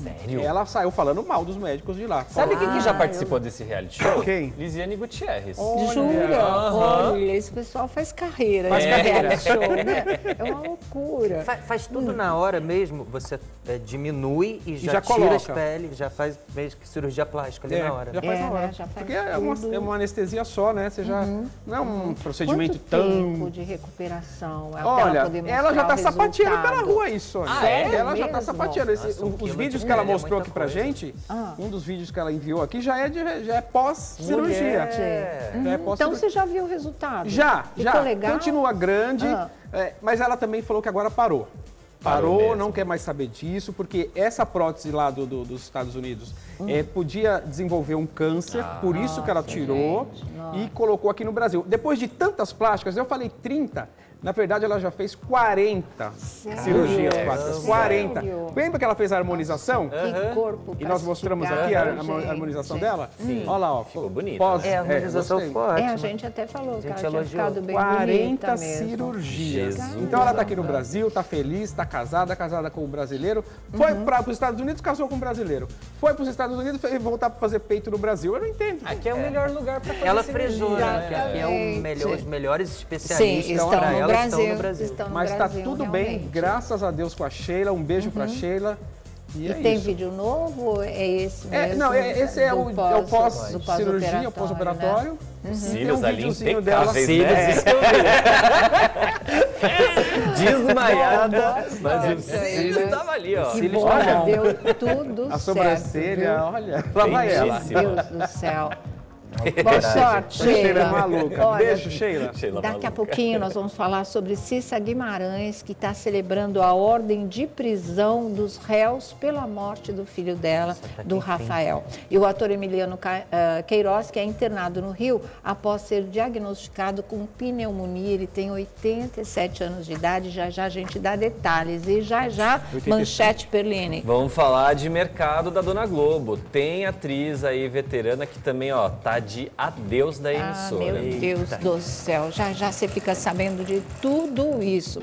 Speaker 5: Sério?
Speaker 3: Ela saiu falando mal dos médicos de lá.
Speaker 5: Sabe quem que já participou desse reality show?
Speaker 3: Quem?
Speaker 5: Lisiane Gutierrez.
Speaker 2: Jura? Olha, esse pessoal faz carreira.
Speaker 3: Faz
Speaker 2: né?
Speaker 3: carreira.
Speaker 2: Reality show, né? É uma loucura.
Speaker 4: Faz tudo na hora mesmo, você diminui e já
Speaker 3: já
Speaker 4: tira
Speaker 3: coloca.
Speaker 4: as peles, já faz mesmo que cirurgia plástica ali na hora.
Speaker 3: Já faz na hora.
Speaker 2: né? Já faz
Speaker 3: Porque é uma anestesia só, né? Você já não é um procedimento
Speaker 2: Quanto
Speaker 3: tão...
Speaker 2: tempo de recuperação? Até
Speaker 3: Olha,
Speaker 2: poder
Speaker 3: ela já
Speaker 2: mostrar
Speaker 3: tá
Speaker 2: o
Speaker 3: sapateando pela
Speaker 2: resultado?
Speaker 3: rua aí, Sônia.
Speaker 2: Ah, é
Speaker 3: Ela já tá
Speaker 2: mesmo?
Speaker 3: sapateando.
Speaker 4: Nossa, um
Speaker 3: Os
Speaker 4: quilo
Speaker 3: vídeos
Speaker 4: de
Speaker 3: que ela
Speaker 4: pele é
Speaker 3: mostrou
Speaker 4: muita
Speaker 3: aqui pra
Speaker 4: coisa.
Speaker 3: gente,
Speaker 2: Ah.
Speaker 3: um dos vídeos que ela enviou aqui já é pós-cirurgia. Já é
Speaker 2: Então
Speaker 3: pós-cirurgia.
Speaker 2: você já viu o resultado?
Speaker 3: Já.
Speaker 2: Ficou legal?
Speaker 3: Continua grande, mas ela também falou que agora parou.
Speaker 5: Parou mesmo.
Speaker 3: Não quer mais saber disso, porque essa prótese lá dos Estados Unidos podia desenvolver um câncer, por isso que ela tirou e colocou aqui no Brasil. Depois de tantas plásticas, eu falei 30, na verdade ela já fez 40 cirurgias plásticas. 40.
Speaker 2: Sério?
Speaker 3: Lembra que ela fez a harmonização?
Speaker 2: Que corpo
Speaker 3: E nós mostramos
Speaker 2: castigado,
Speaker 3: aqui a
Speaker 2: gente.
Speaker 3: harmonização dela? Olha lá, ó.
Speaker 5: Ficou bonito.
Speaker 3: Pós,
Speaker 4: É, a harmonização
Speaker 3: gostei.
Speaker 4: ficou
Speaker 2: É,
Speaker 4: ótima.
Speaker 2: a gente até falou que ela tinha
Speaker 4: elogiou.
Speaker 2: ficado bem
Speaker 3: 40
Speaker 2: bonita mesmo.
Speaker 3: cirurgias.
Speaker 5: Jesus.
Speaker 3: Então ela tá aqui no Brasil, tá feliz, tá casada com um brasileiro. Foi para os Estados Unidos, casou com um brasileiro. Foi para os Estados Unidos e voltar para fazer peito no Brasil. Eu não entendo.
Speaker 5: Aqui é o melhor lugar pra fazer
Speaker 4: Ela
Speaker 5: cirurgia,
Speaker 4: frisou, né? Que aqui é
Speaker 2: Exatamente.
Speaker 4: os melhores
Speaker 2: Sim,
Speaker 4: especialistas
Speaker 2: estão
Speaker 4: para
Speaker 2: no
Speaker 4: ela
Speaker 2: Brasil.
Speaker 4: estão no Brasil.
Speaker 2: Estão no
Speaker 3: Mas
Speaker 2: Brasil,
Speaker 3: tá tudo bem,
Speaker 2: realmente.
Speaker 3: graças a Deus com a Sheila. Um beijo pra Sheila. E
Speaker 2: E
Speaker 3: é
Speaker 2: tem
Speaker 3: isso.
Speaker 2: vídeo novo? É esse mesmo?
Speaker 3: Não, esse é
Speaker 2: do
Speaker 3: o pós-cirurgia, o pós-operatório.
Speaker 2: Né?
Speaker 5: Cílios
Speaker 3: Tem um
Speaker 5: ali
Speaker 3: videozinho dela.
Speaker 5: impecáveis, né?
Speaker 3: Isso que eu vi.
Speaker 5: Desmaiada, mas o
Speaker 2: Nossa,
Speaker 5: cílios
Speaker 2: né?
Speaker 5: tava ali, ó.
Speaker 2: Que bom,
Speaker 3: olha,
Speaker 2: deu tudo
Speaker 3: A
Speaker 2: certo,
Speaker 3: sobrancelha,
Speaker 2: viu?
Speaker 3: olha. Lá vai ela.
Speaker 5: Bem
Speaker 2: Deus do céu. Boa sorte,
Speaker 3: Sheila
Speaker 2: Sheila.
Speaker 3: é maluca.
Speaker 2: Olha,
Speaker 3: Beijo, Sheila.
Speaker 5: Sheila
Speaker 2: Daqui a
Speaker 5: maluca.
Speaker 2: pouquinho nós vamos falar sobre Cissa Guimarães, que está celebrando a ordem de prisão dos réus pela morte do filho dela, do Rafael. E o ator Emiliano Queiroz, que é internado no Rio após ser diagnosticado com pneumonia. Ele tem 87 anos de idade. Já já a gente dá detalhes. E já já, manchete Perline.
Speaker 5: Vamos falar de mercado da Dona Globo. Tem atriz aí veterana que também, ó, tá de adeus da
Speaker 2: Ah,
Speaker 5: emissora.
Speaker 2: meu Deus do céu. Já já você fica sabendo de tudo isso.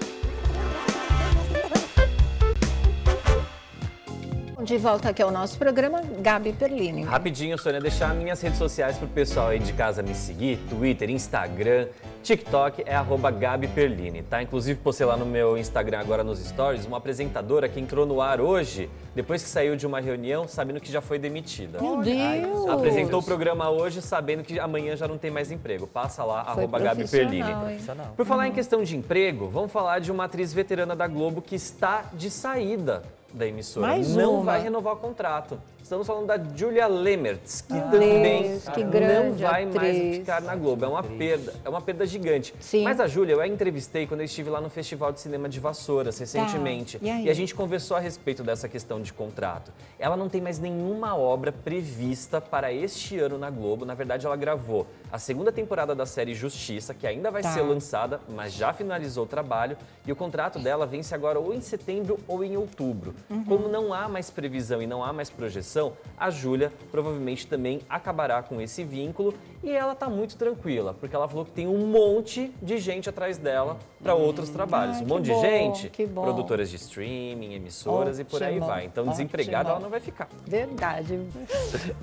Speaker 2: De volta aqui ao nosso programa, Gabi Perline.
Speaker 5: Rapidinho, Sônia, deixar minhas redes sociais pro pessoal aí de casa me seguir. Twitter, Instagram, TikTok é @GabiPerline, tá? Inclusive postei lá no meu Instagram agora nos stories uma apresentadora que entrou no ar hoje, depois que saiu de uma reunião, sabendo que já foi demitida.
Speaker 2: Meu Deus!
Speaker 5: Apresentou o programa hoje sabendo que amanhã já não tem mais emprego. Passa lá,
Speaker 2: Foi
Speaker 5: @GabiPerline.
Speaker 2: profissional, hein?
Speaker 5: Por falar em questão de emprego, vamos falar de uma atriz veterana da Globo que está de saída da emissora.
Speaker 2: Mais
Speaker 5: não
Speaker 2: uma.
Speaker 5: vai renovar o contrato. Estamos falando da Julia Lemertz, que
Speaker 2: Deus,
Speaker 5: também
Speaker 2: que
Speaker 5: não
Speaker 2: grande
Speaker 5: vai mais
Speaker 2: atriz.
Speaker 5: ficar na Globo. É uma perda gigante.
Speaker 2: Sim.
Speaker 5: Mas a Júlia, eu a entrevistei quando eu estive lá no Festival de Cinema de Vassouras, recentemente.
Speaker 2: E aí?
Speaker 5: a gente conversou a respeito dessa questão de contrato. Ela não tem mais nenhuma obra prevista para este ano na Globo. Na verdade, ela gravou a segunda temporada da série Justiça, que ainda vai ser lançada, mas já finalizou o trabalho. E o contrato dela vence agora ou em setembro ou em outubro. Como não há mais previsão e não há mais projeção, a Júlia provavelmente também acabará com esse vínculo e ela tá muito tranquila, porque ela falou que tem um monte de gente atrás dela para outros trabalhos. Um monte de gente, produtoras de streaming, emissoras e por aí vai. Então, desempregada ela não vai ficar.
Speaker 2: Verdade.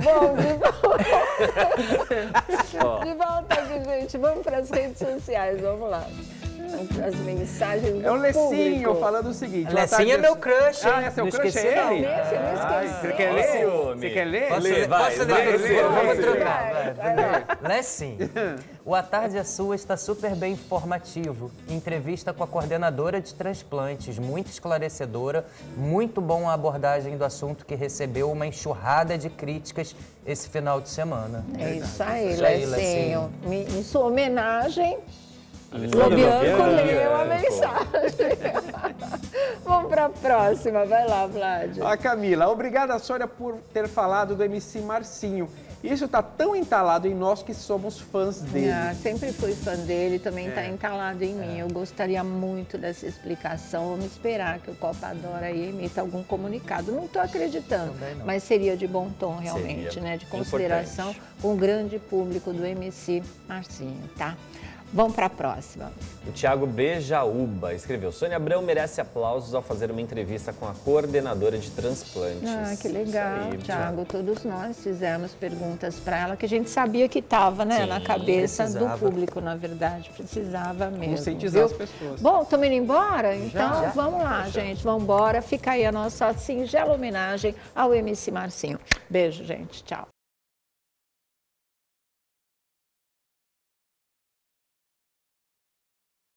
Speaker 2: Bom, de volta aqui, gente. Vamos para as redes sociais, vamos lá. As mensagens do
Speaker 3: É o Lecinho
Speaker 2: público.
Speaker 3: falando o seguinte.
Speaker 4: Lecinho é meu crush, hein?
Speaker 3: Ah, é seu
Speaker 4: Não
Speaker 3: crush,
Speaker 4: esqueci,
Speaker 3: é
Speaker 4: não.
Speaker 3: ele?
Speaker 2: Você
Speaker 3: quer ler? Você quer ler?
Speaker 4: Posso ler? Vamos trocar. Lecinho. O A Tarde é Sua está super bem informativo. Entrevista com a coordenadora de transplantes, muito esclarecedora, muito bom a abordagem do assunto que recebeu uma enxurrada de críticas esse final de semana.
Speaker 2: É isso aí, Lecinho. Em sua homenagem, o Bianco leu a mensagem. Vamos para a próxima. Vai lá, Vlad.
Speaker 3: A Camila, obrigada, Sônia, por ter falado do MC Marcinho. Isso está tão entalado em nós que somos fãs dele.
Speaker 2: Sempre fui fã dele, também está entalado em mim. Eu gostaria muito dessa explicação. Vamos esperar que o Copa Adora aí emita algum comunicado. Não estou acreditando, mas seria de bom tom realmente, né? De consideração com o grande público do MC Marcinho, tá? Vamos para a próxima.
Speaker 5: O Thiago Bejaúba escreveu: Sônia Abrão merece aplausos ao fazer uma entrevista com a coordenadora de transplantes.
Speaker 2: Ah, que legal, Thiago. Todos nós fizemos perguntas para ela que a gente sabia que estava, né, na cabeça do público, na verdade. Precisava mesmo.
Speaker 3: Conscientizar as pessoas.
Speaker 2: Bom, estamos indo embora? Então, vamos lá, gente. Vamos embora. Fica aí a nossa singela homenagem ao MC Marcinho. Beijo, gente. Tchau.